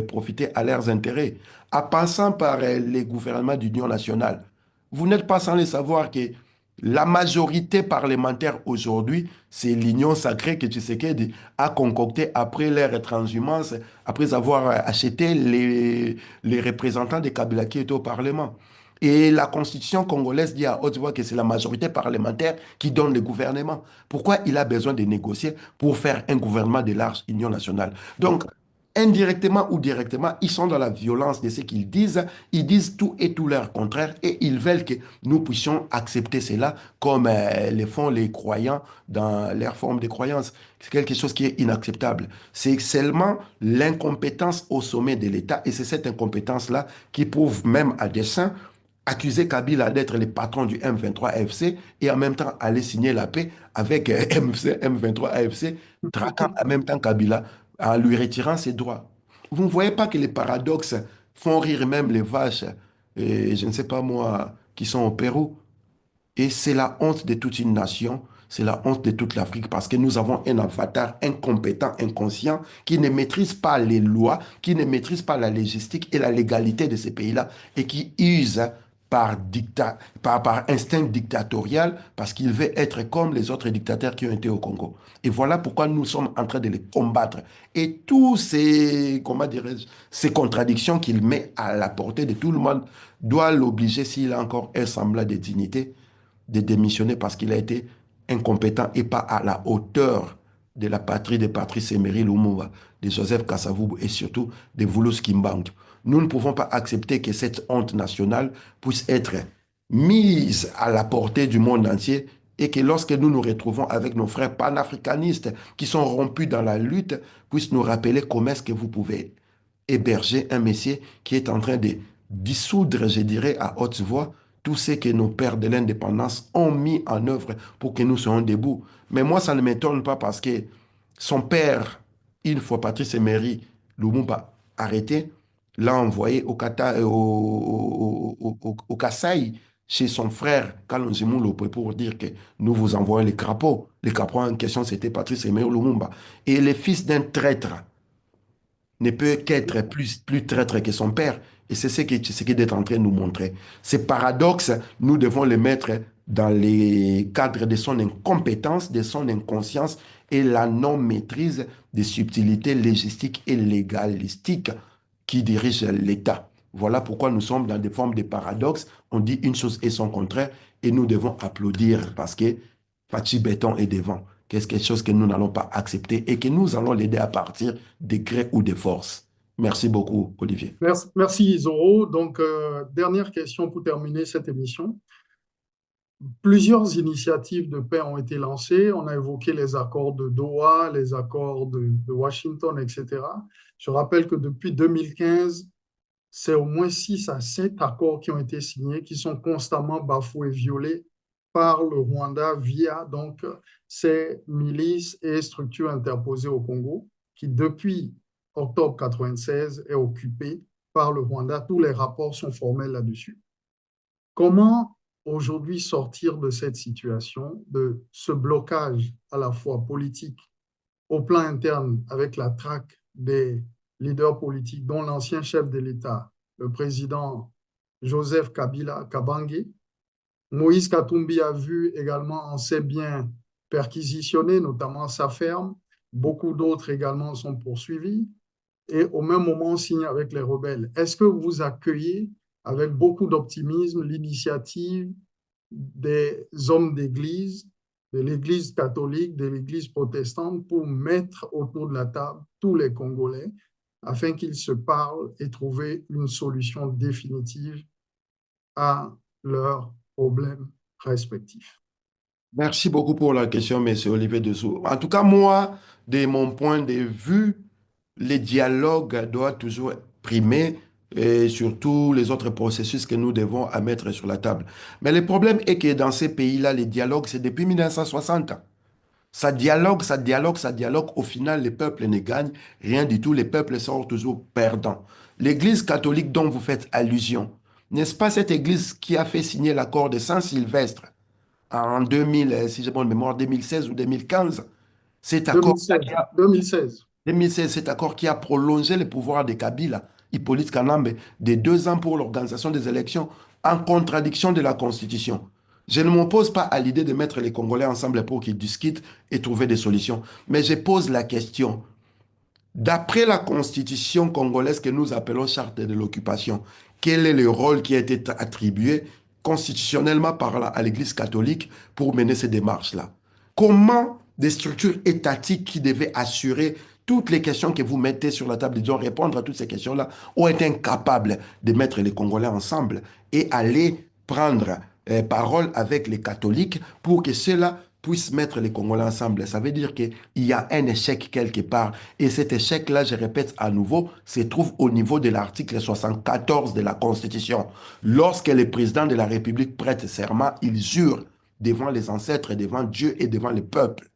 B: profiter à leurs intérêts. En passant par les gouvernements d'union nationale, vous n'êtes pas sans le savoir que la majorité parlementaire aujourd'hui, c'est l'union sacrée que Tshisekedi a concoctée après leur transhumance, après avoir acheté les représentants des Kabila qui étaient au Parlement. Et la constitution congolaise dit à haute voix que c'est la majorité parlementaire qui donne le gouvernement. Pourquoi il a besoin de négocier pour faire un gouvernement de large union nationale? Donc, indirectement ou directement, ils sont dans la violence de ce qu'ils disent. Ils disent tout et tout leur contraire et ils veulent que nous puissions accepter cela comme le font les croyants dans leur forme de croyance. C'est quelque chose qui est inacceptable. C'est seulement l'incompétence au sommet de l'État et c'est cette incompétence-là qui prouve même à dessein accuser Kabila d'être le patron du M23 AFC et en même temps aller signer la paix avec M23 AFC, traquant en même temps Kabila en lui retirant ses droits. Vous ne voyez pas que les paradoxes font rire même les vaches, et je ne sais pas moi, qui sont au Pérou. Et c'est la honte de toute une nation, c'est la honte de toute l'Afrique parce que nous avons un avatar incompétent, inconscient, qui ne maîtrise pas les lois, qui ne maîtrise pas la logistique et la légalité de ces pays-là et qui use par instinct dictatorial parce qu'il veut être comme les autres dictateurs qui ont été au Congo. Et voilà pourquoi nous sommes en train de les combattre. Et tous ces, comment dirais-je, ces contradictions qu'il met à la portée de tout le monde doit l'obliger, s'il a encore un semblant de dignité, de démissionner parce qu'il a été incompétent et pas à la hauteur de la patrie de Patrice Emery Lumumba, de Joseph Kasavubu et surtout de Vulus Kimbangu. Nous ne pouvons pas accepter que cette honte nationale puisse être mise à la portée du monde entier et que lorsque nous nous retrouvons avec nos frères panafricanistes qui sont rompus dans la lutte, puissent nous rappeler comment est-ce que vous pouvez héberger un Messie qui est en train de dissoudre, je dirais, à haute voix, tout ce que nos pères de l'indépendance ont mis en œuvre pour que nous soyons debout. Mais moi, ça ne m'étonne pas parce que son père, une fois Patrice Emery Lumumba arrêté, l'a envoyé au, au Kasaï chez son frère Kalonji Lopé pour dire que nous vous envoyons les crapauds. Les crapauds en question, c'était Patrice Emery Lumumba. Et le fils d'un traître ne peut qu'être plus traître que son père. Et c'est ce qu'il est en train de nous montrer. Ces paradoxes, nous devons les mettre dans les cadres de son incompétence, de son inconscience et la non-maîtrise des subtilités légistiques et légalistiques qui dirigent l'État. Voilà pourquoi nous sommes dans des formes de paradoxes. On dit une chose et son contraire et nous devons applaudir parce que Fachi Béton est devant. Qu'est-ce quelque chose que nous n'allons pas accepter et que nous allons l'aider à partir des gré ou des forces. Merci beaucoup, Olivier.
A: Merci Zoro. Donc, dernière question pour terminer cette émission. Plusieurs initiatives de paix ont été lancées. On a évoqué les accords de Doha, les accords de Washington, etc. Je rappelle que depuis 2015, c'est au moins 6 à 7 accords qui ont été signés, qui sont constamment bafoués et violés par le Rwanda via donc ces milices et structures interposées au Congo, qui depuis octobre 1996 est occupée par le Rwanda. Tous les rapports sont formels là-dessus. Comment aujourd'hui sortir de cette situation, de ce blocage à la fois politique au plan interne avec la traque des leaders politiques, dont l'ancien chef de l'État, le président Joseph Kabila Kabange. Moïse Katumbi a vu également en ses biens perquisitionnés, notamment sa ferme. Beaucoup d'autres également sont poursuivis. Et au même moment, on signe avec les rebelles. Est-ce que vous accueillez avec beaucoup d'optimisme l'initiative des hommes d'église, de l'église catholique, de l'église protestante, pour mettre autour de la table tous les Congolais afin qu'ils se parlent et trouver une solution définitive à leurs problèmes respectifs?
B: Merci beaucoup pour la question, M. Olivier Dessous. En tout cas, moi, de mon point de vue, le dialogue doit toujours primer et surtout les autres processus que nous devons à mettre sur la table. Mais le problème est que dans ces pays-là, les dialogues, c'est depuis 1960. Ça dialogue, ça dialogue, ça dialogue. Au final, les peuples ne gagnent rien du tout. Les peuples sont toujours perdants. L'Église catholique dont vous faites allusion, n'est-ce pas cette Église qui a fait signer l'accord de Saint-Sylvestre en 2000, si j'ai bonne mémoire, 2016 ou 2015? Cet accord
A: 2016.
B: 2016, cet accord qui a prolongé le pouvoir de Kabila, Hippolyte Kanambe, de 2 ans pour l'organisation des élections, en contradiction de la Constitution. Je ne m'oppose pas à l'idée de mettre les Congolais ensemble pour qu'ils discutent et trouver des solutions. Mais je pose la question. D'après la Constitution congolaise que nous appelons Charte de l'occupation, quel est le rôle qui a été attribué constitutionnellement parlant à l'Église catholique pour mener ces démarches-là? Comment des structures étatiques qui devaient assurer toutes les questions que vous mettez sur la table, disons répondre à toutes ces questions-là, ont été incapables de mettre les Congolais ensemble et aller prendre parole avec les catholiques pour que ceux-là puissent mettre les Congolais ensemble? Ça veut dire qu'il y a un échec quelque part. Et cet échec-là, je répète à nouveau, se trouve au niveau de l'article 74 de la Constitution. Lorsque le président de la République prête serment, il jure devant les ancêtres, devant Dieu et devant le peuple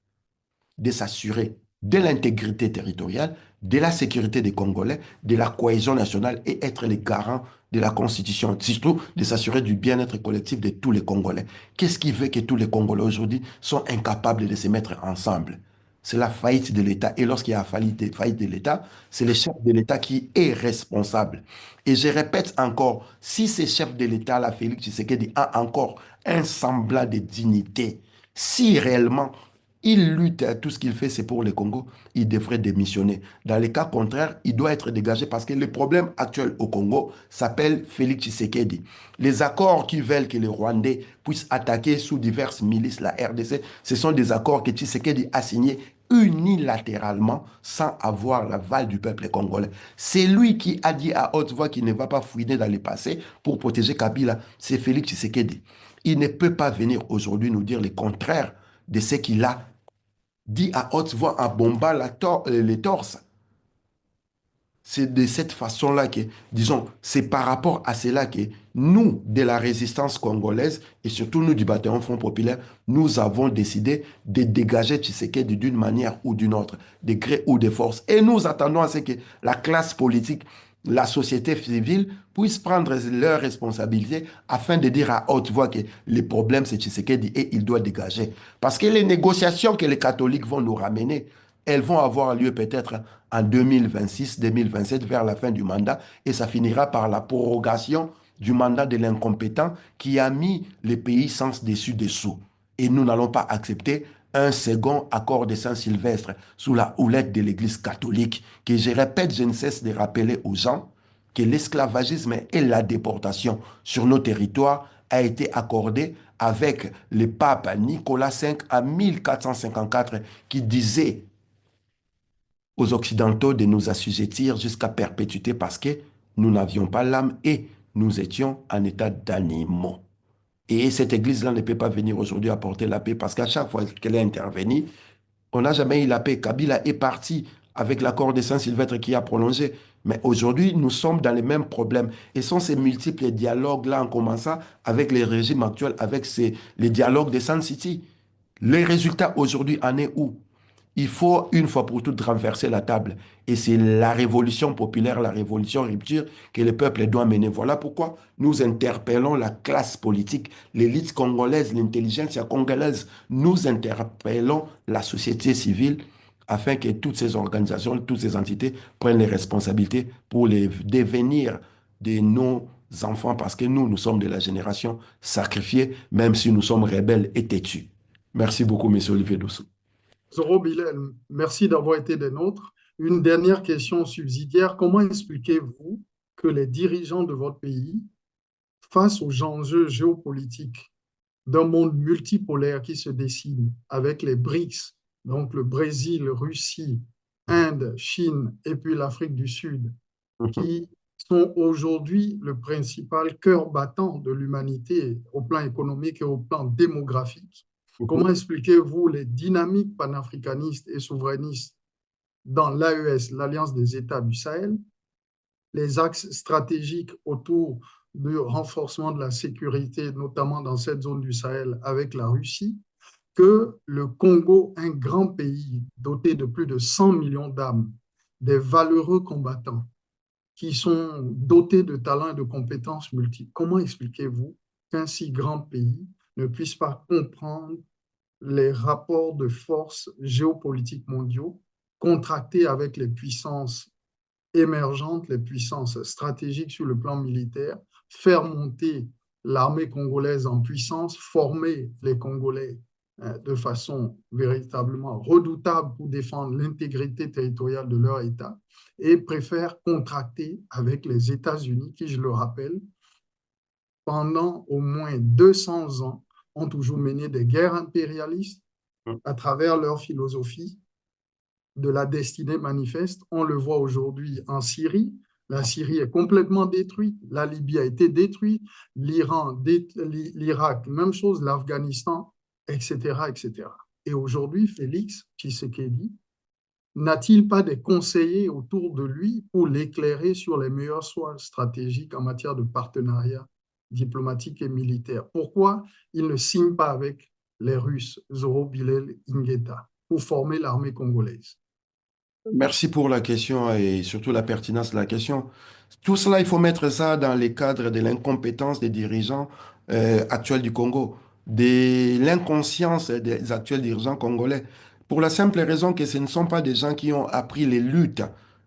B: de s'assurer de l'intégrité territoriale, de la sécurité des Congolais, de la cohésion nationale et être les garants de la Constitution, surtout de s'assurer du bien-être collectif de tous les Congolais. Qu'est-ce qui fait que tous les Congolais aujourd'hui sont incapables de se mettre ensemble? C'est la faillite de l'État. Et lorsqu'il y a faillite de l'État, c'est le chef de l'État qui est responsable. Et je répète encore, si ce chef de l'État, là, Félix Tshisekedi, a encore un semblant de dignité, si réellement Il lutte, tout ce qu'il fait, c'est pour le Congo. Il devrait démissionner. Dans les cas contraires, il doit être dégagé parce que le problème actuel au Congo s'appelle Félix Tshisekedi. Les accords qui veulent que les Rwandais puissent attaquer sous diverses milices la RDC, ce sont des accords que Tshisekedi a signés unilatéralement sans avoir l'aval du peuple congolais. C'est lui qui a dit à haute voix qu'il ne va pas fouiner dans le passé pour protéger Kabila. C'est Félix Tshisekedi. Il ne peut pas venir aujourd'hui nous dire le contraire de ce qu'il a dit à haute voix à Bomba les torses. C'est de cette façon-là que, disons, c'est par rapport à cela que nous, de la résistance congolaise, et surtout nous du bataillon Front Populaire, nous avons décidé de dégager Tshisekedi d'une manière ou d'une autre, de gré ou de force. Et nous attendons à ce que la classe politique, la société civile puisse prendre leurs responsabilités afin de dire à haute voix que le problème c'est Tshisekedi et il doit dégager. Parce que les négociations que les catholiques vont nous ramener, elles vont avoir lieu peut-être en 2026, 2027, vers la fin du mandat, et ça finira par la prorogation du mandat de l'incompétent qui a mis le pays sans dessus-dessous. Et nous n'allons pas accepter un second accord de Saint-Sylvestre sous la houlette de l'Église catholique, que je répète, je ne cesse de rappeler aux gens que l'esclavagisme et la déportation sur nos territoires a été accordé avec le pape Nicolas V en 1454 qui disait aux Occidentaux de nous assujettir jusqu'à perpétuité parce que nous n'avions pas l'âme et nous étions en état d'animaux. Et cette église-là ne peut pas venir aujourd'hui apporter la paix parce qu'à chaque fois qu'elle est intervenue, on n'a jamais eu la paix. Kabila est parti avec l'accord de Saint-Sylvestre qui a prolongé. Mais aujourd'hui, nous sommes dans les mêmes problèmes. Et sont ces multiples dialogues-là, en commençant avec les régimes actuels, avec les dialogues de Sun City. Les résultats aujourd'hui en est où? Il faut une fois pour toutes renverser la table. Et c'est la révolution populaire, la révolution rupture que le peuple doit mener. Voilà pourquoi nous interpellons la classe politique, l'élite congolaise, l'intelligentsia congolaise. Nous interpellons la société civile afin que toutes ces organisations, toutes ces entités prennent les responsabilités pour le devenir de nos enfants parce que nous sommes de la génération sacrifiée, même si nous sommes rebelles et têtus. Merci beaucoup, M. Olivier Dossou.
A: Zoro Bilel, merci d'avoir été des nôtres. Une dernière question subsidiaire. Comment expliquez-vous que les dirigeants de votre pays, face aux enjeux géopolitiques d'un monde multipolaire qui se dessine avec les BRICS, donc le Brésil, Russie, Inde, Chine et puis l'Afrique du Sud, qui sont aujourd'hui le principal cœur battant de l'humanité au plan économique et au plan démographique. Comment expliquez-vous les dynamiques panafricanistes et souverainistes dans l'AES, l'Alliance des États du Sahel, les axes stratégiques autour du renforcement de la sécurité, notamment dans cette zone du Sahel avec la Russie, que le Congo, un grand pays doté de plus de 100 millions d'âmes, des valeureux combattants qui sont dotés de talents et de compétences multiples. Comment expliquez-vous qu'un si grand pays ne puisse pas comprendre les rapports de force géopolitiques mondiaux contractés avec les puissances émergentes, les puissances stratégiques sur le plan militaire, faire monter l'armée congolaise en puissance, former les Congolais de façon véritablement redoutable pour défendre l'intégrité territoriale de leur État et préfèrent contracter avec les États-Unis qui, je le rappelle, pendant au moins 200 ans, ont toujours mené des guerres impérialistes à travers leur philosophie de la destinée manifeste. On le voit aujourd'hui en Syrie. La Syrie est complètement détruite. La Libye a été détruite. L'Iran, l'Irak, même chose, l'Afghanistan, etc., etc. Et aujourd'hui, Félix Tshisekedi n'a-t-il pas des conseillers autour de lui pour l'éclairer sur les meilleurs choix stratégiques en matière de partenariat diplomatique et militaire? Pourquoi il ne signe pas avec les Russes, Zoro Bilel Ingeta, pour former l'armée congolaise?
B: Merci pour la question et surtout la pertinence de la question. Tout cela, il faut mettre ça dans les cadres de l'incompétence des dirigeants actuels du Congo, de l'inconscience des actuels dirigeants congolais, pour la simple raison que ce ne sont pas des gens qui ont appris les luttes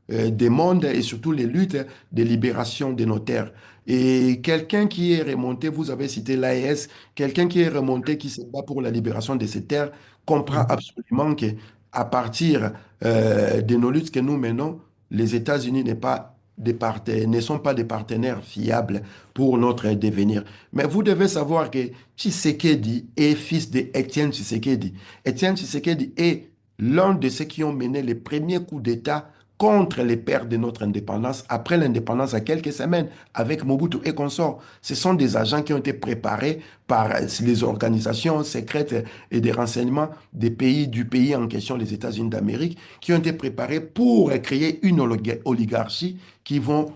B: des mondes et surtout les luttes de libération de nos terres. Et quelqu'un qui est remonté, vous avez cité l'AES, quelqu'un qui est remonté, qui se bat pour la libération de ces terres, comprend absolument que à partir de nos luttes que nous menons, les États-Unis ne sont pas des partenaires fiables pour notre devenir. Mais vous devez savoir que Tshisekedi est fils d'Étienne Tshisekedi. Étienne Tshisekedi est l'un de ceux qui ont mené les premiers coups d'État contre les pères de notre indépendance, après l'indépendance à quelques semaines, avec Mobutu et consorts. Ce sont des agents qui ont été préparés par les organisations secrètes et des renseignements du pays en question, les États-Unis d'Amérique, qui ont été préparés pour créer une oligarchie qui vont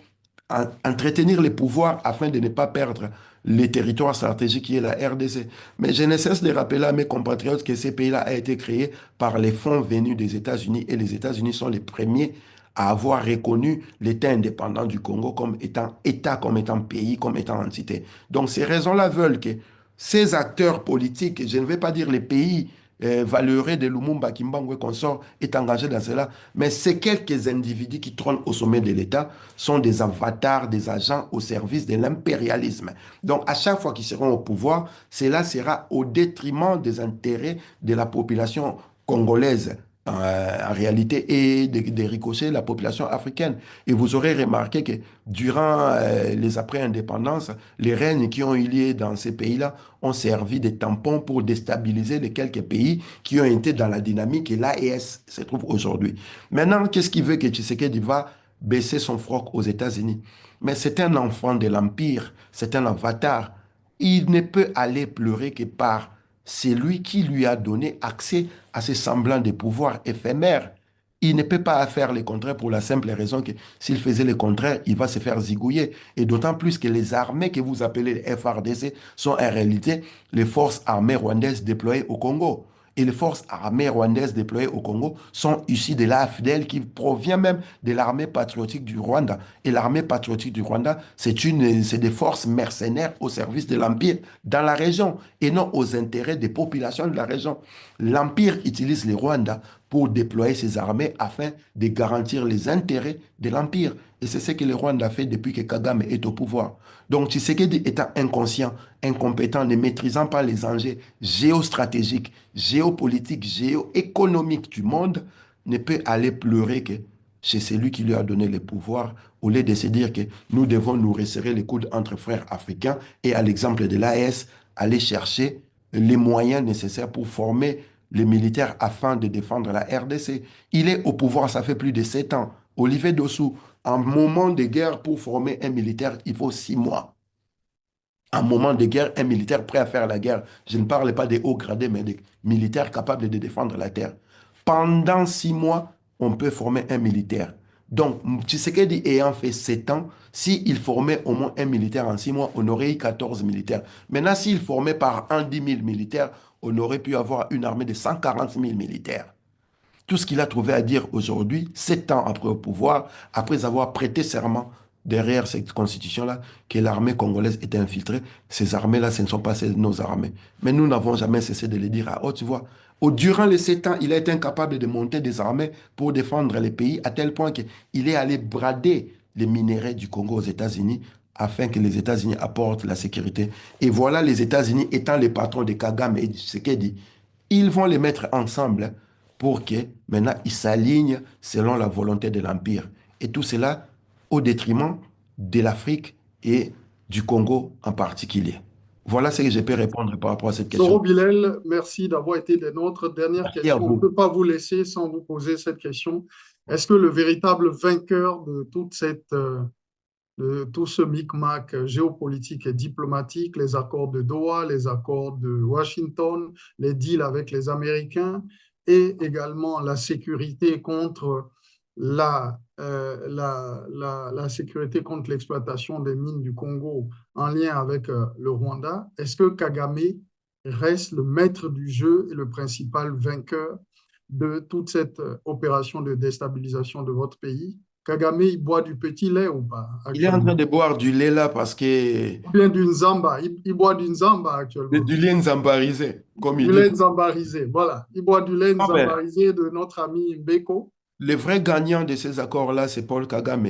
B: entretenir les pouvoirs afin de ne pas perdre les territoires stratégiques qui est la RDC. Mais je ne cesse de rappeler à mes compatriotes que ces pays-là a été créé par les fonds venus des États-Unis et les États-Unis sont les premiers à avoir reconnu l'État indépendant du Congo comme étant État, comme étant pays, comme étant entité. Donc ces raisons-là veulent que ces acteurs politiques, je ne vais pas dire les pays valeureux de Lumumba, Kimbangu et consorts, est engagé dans cela, mais ces quelques individus qui trônent au sommet de l'État sont des avatars, des agents au service de l'impérialisme. Donc à chaque fois qu'ils seront au pouvoir, cela sera au détriment des intérêts de la population congolaise en réalité et de ricocher la population africaine. Et vous aurez remarqué que durant les après-indépendances, les règnes qui ont eu lieu dans ces pays-là ont servi de tampons pour déstabiliser les quelques pays qui ont été dans la dynamique et l'AES se trouve aujourd'hui. Maintenant, qu'est-ce qui veut que Tshisekedi va baisser son froc aux États-Unis? Mais c'est un enfant de l'Empire, c'est un avatar. Il ne peut aller pleurer que par celui qui lui a donné accès à ce semblant de pouvoir éphémère. Il ne peut pas faire le contraire pour la simple raison que s'il faisait le contraire, il va se faire zigouiller. Et d'autant plus que les armées que vous appelez les FRDC sont en réalité les forces armées rwandaises déployées au Congo. Et les forces armées rwandaises déployées au Congo sont issues de l'AFDL qui provient même de l'armée patriotique du Rwanda. Et l'armée patriotique du Rwanda, c'est des forces mercenaires au service de l'Empire dans la région et non aux intérêts des populations de la région. L'Empire utilise les Rwandais pour déployer ses armées afin de garantir les intérêts de l'Empire. Et c'est ce que le Rwanda a fait depuis que Kagame est au pouvoir. Donc Tshisekedi étant inconscient, incompétent, ne maîtrisant pas les enjeux géostratégiques, géopolitiques, géoéconomiques du monde, ne peut aller pleurer que chez celui qui lui a donné le pouvoir, au lieu de se dire que nous devons nous resserrer les coudes entre frères africains et à l'exemple de l'AES, aller chercher les moyens nécessaires pour former les militaires afin de défendre la RDC. Il est au pouvoir, ça fait plus de 7 ans. Olivier Dossou, en moment de guerre, pour former un militaire, il faut 6 mois. En moment de guerre, un militaire prêt à faire la guerre, je ne parle pas des hauts gradés, mais des militaires capables de défendre la terre. Pendant 6 mois, on peut former un militaire. Donc, Tshisekedi ayant fait 7 ans, s'il formait au moins un militaire en 6 mois, on aurait eu 14 militaires. Maintenant, s'il formait par an 10 000 militaires, on aurait pu avoir une armée de 140 000 militaires. Tout ce qu'il a trouvé à dire aujourd'hui, 7 ans après au pouvoir, après avoir prêté serment derrière cette constitution-là, que l'armée congolaise était infiltrée, ces armées-là, ce ne sont pas nos armées. Mais nous n'avons jamais cessé de le dire à haute voix. Durant les 7 ans, il a été incapable de monter des armées pour défendre les pays, à tel point qu'il est allé brader les minerais du Congo aux États-Unis afin que les États-Unis apportent la sécurité. Et voilà les États-Unis étant les patrons de Kagame et de Tshisekedi, ils vont les mettre ensemble pour que maintenant ils s'alignent selon la volonté de l'Empire. Et tout cela au détriment de l'Afrique et du Congo en particulier. Voilà ce que je peux répondre par rapport à cette question.
A: Soro Bilel, merci d'avoir été de notre dernière
B: Merci à
A: question. On ne
B: vous.
A: peut pas vous laisser sans vous poser cette question. Est-ce que le véritable vainqueur de tout ce micmac géopolitique et diplomatique, les accords de Doha, les accords de Washington, les deals avec les Américains et également la sécurité contre la sécurité contre l'exploitation des mines du Congo en lien avec le Rwanda, est-ce que Kagame reste le maître du jeu et le principal vainqueur de toute cette opération de déstabilisation de votre pays? Kagame, il boit du petit lait ou pas
B: Il est en train
A: actuellement?
B: de boire du lait là parce que
A: Ou bien d'une zamba. Il boit d'une zamba actuellement.
B: du lait nzambarisé, comme il
A: Du
B: dit.
A: lait nzambarisé, voilà. Il boit du lait
B: Ah ben,
A: nzambarisé de notre ami Mbeko.
B: Les vrais gagnants de ces accords-là, c'est Paul Kagame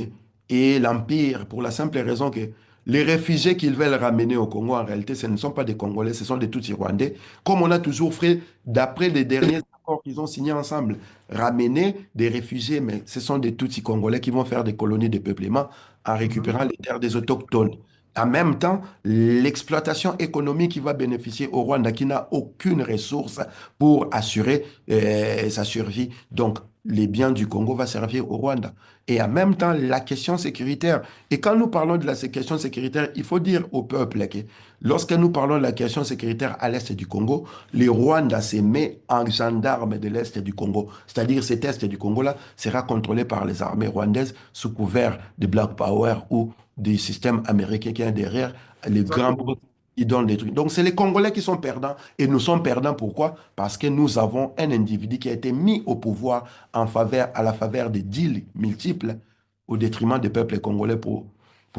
B: et l'Empire, pour la simple raison que les réfugiés qu'ils veulent ramener au Congo, en réalité, ce ne sont pas des Congolais, ce sont des Tutsis rwandais, comme on a toujours fait d'après les derniers accords qu'ils ont signés ensemble. Ramener des réfugiés, mais ce sont des Tutsis congolais qui vont faire des colonies de peuplement en récupérant les terres des autochtones. En même temps, l'exploitation économique qui va bénéficier au Rwanda, qui n'a aucune ressource pour assurer sa survie. Donc, les biens du Congo vont servir au Rwanda. Et en même temps, la question sécuritaire. Et quand nous parlons de la question sécuritaire, il faut dire au peuple que lorsque nous parlons de la question sécuritaire à l'est du Congo, le Rwanda se met en gendarme de l'est du Congo. C'est-à-dire cet est du Congo-là sera contrôlé par les armées rwandaises sous couvert de Black Power ou des systèmes américains qui sont derrière les grands
A: Exactement.
B: qui donnent des trucs. Donc, c'est les Congolais qui sont perdants. Et nous sommes perdants pourquoi? Parce que nous avons un individu qui a été mis au pouvoir à la faveur des deals multiples au détriment des peuples congolais pour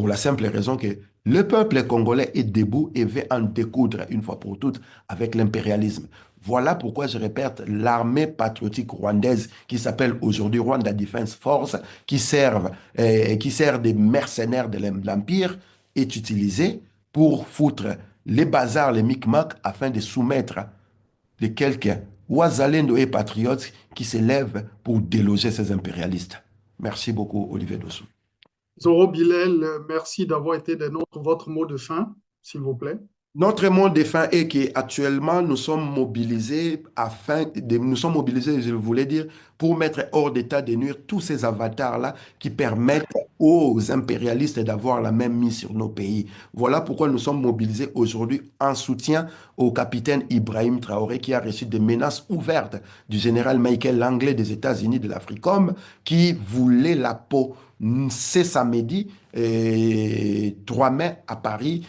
B: la simple raison que le peuple congolais est debout et veut en découdre une fois pour toutes avec l'impérialisme. Voilà pourquoi je répète, l'armée patriotique rwandaise qui s'appelle aujourd'hui Rwanda Defense Force, qui sert des mercenaires de l'Empire, est utilisée pour foutre les bazars, les micmacs, afin de soumettre les quelques Ouazalendo et patriotes qui se lèvent pour déloger ces impérialistes. Merci beaucoup, Olivier Dossou.
A: Zoro Bilel, merci d'avoir été des nôtres. Votre mot de fin, s'il vous plaît.
B: Notre mot de fin est qu'actuellement, nous sommes mobilisés, je voulais dire, pour mettre hors d'état de nuire tous ces avatars-là qui permettent aux impérialistes d'avoir la même mise sur nos pays. Voilà pourquoi nous sommes mobilisés aujourd'hui en soutien au capitaine Ibrahim Traoré qui a reçu des menaces ouvertes du général Michael Langley des États-Unis de l'Africom qui voulait la peau. C'est samedi, 3 mai à Paris,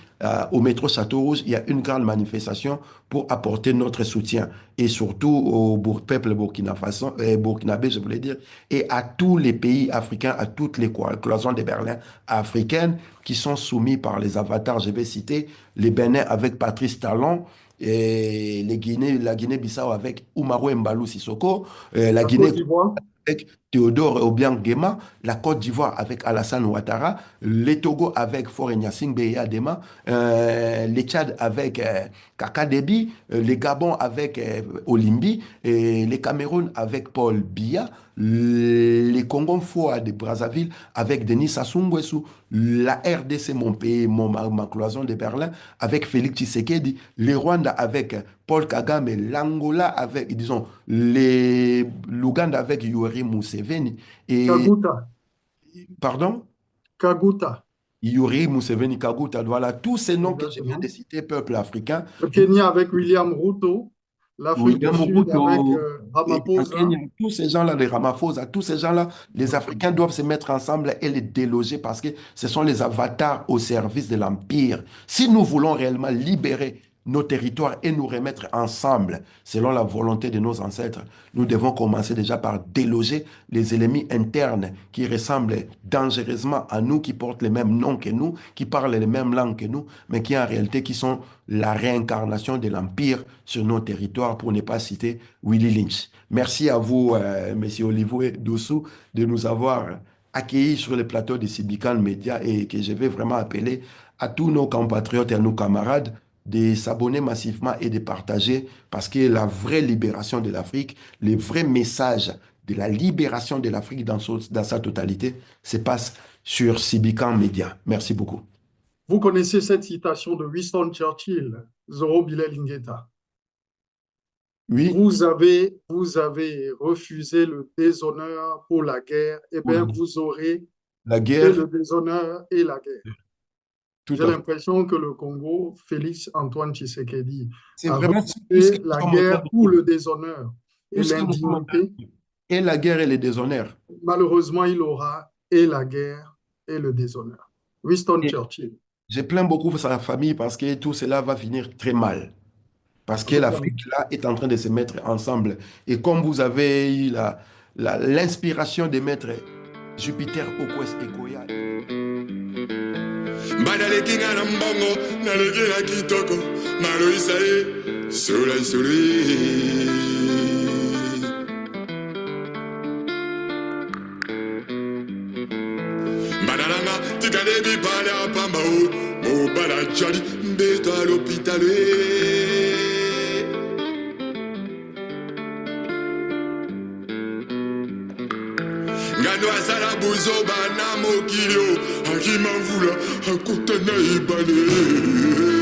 B: au métro Château-Rouge, il y a une grande manifestation pour apporter notre soutien et surtout au peuple burkinabé, je voulais dire, et à tous les pays africains, à toutes les cloisons de Berlin africaines qui sont soumis par les avatars, je vais citer, les Bénin avec Patrice Talon, et la Guinée-Bissau avec Umaru Mbalou Sissoko, la
A: La
B: Guinée
A: Côte d'Ivoire,
B: avec Théodore Obiang Nguema, la Côte d'Ivoire avec Alassane Ouattara, les Togo avec Faure Gnassingbé Eyadema, les Tchad avec Kaka Déby, les Gabon avec Olimbi, et les Cameroun avec Paul Biya, les Congo Foa de Brazzaville avec Denis Sassou Nguesso, la RDC, mon pays, ma cloison de Berlin, avec Félix Tshisekedi, les Rwanda avec Paul Kagame, l'Angola avec, disons, l'Ouganda avec Yoweri Museveni, et,
A: Kaguta,
B: pardon,
A: Kaguta,
B: Yoweri Museveni, Kaguta, voilà, tous ces noms que je viens de
A: exactement.
B: citer, peuple africain,
A: Le Kenya avec William Ruto, l'Afrique du
B: William
A: Sud avec
B: Ruto, et en
A: Ramaphosa.
B: Kenya, tous ces gens-là, les Ramaphosa, tous ces gens-là, les Africains doivent se mettre ensemble et les déloger parce que ce sont les avatars au service de l'Empire. Si nous voulons réellement libérer nos territoires et nous remettre ensemble, selon la volonté de nos ancêtres, nous devons commencer déjà par déloger les ennemis internes qui ressemblent dangereusement à nous, qui portent les mêmes noms que nous, qui parlent les mêmes langues que nous, mais qui en réalité qui sont la réincarnation de l'Empire sur nos territoires, pour ne pas citer Willy Lynch. Merci à vous, Monsieur Olivier Dossou, de nous avoir accueillis sur le plateau de Sibican Media et que je vais vraiment appeler à tous nos compatriotes et à nos camarades de s'abonner massivement et de partager parce que la vraie libération de l'Afrique, le vrai message de la libération de l'Afrique dans sa totalité se passe sur Sibican Media. Merci beaucoup.
A: Vous connaissez cette citation de Winston Churchill, Zoro Bilel Ingeta.
B: Oui,
A: Vous avez refusé le déshonneur pour la guerre, eh bien, vous aurez
B: la
A: fait
B: guerre,
A: le déshonneur et la guerre.
B: tout
A: J'ai
B: à fait.
A: l'impression que le Congo, Félix Antoine Tshisekedi,
B: C'est
A: a
B: vraiment puisque
A: refusé
B: nous
A: la
B: sommes en train
A: guerre ou
B: de-
A: le déshonneur et
B: puisque nous sommes en train
A: l'indignité.
B: et la guerre et les déshonneurs.
A: Malheureusement, il aura et la guerre et le déshonneur. Winston
B: Et
A: Churchill.
B: je plains beaucoup sa famille parce que tout cela va finir très mal. Parce que
A: Absolument.
B: l'Afrique, là, est en train de se mettre ensemble. Et comme vous avez eu l'inspiration de mettre Jupiter Okwes Ekoya.
G: Badaleki nga na mbongo naleki na kitoko maloisa ye soleil Madalanga, tikale bi pale apamba o. Mo bala jali, mbeto à l'hôpital. Ngano asala buzo bana mokilio. Akima mvula, akutana ibale.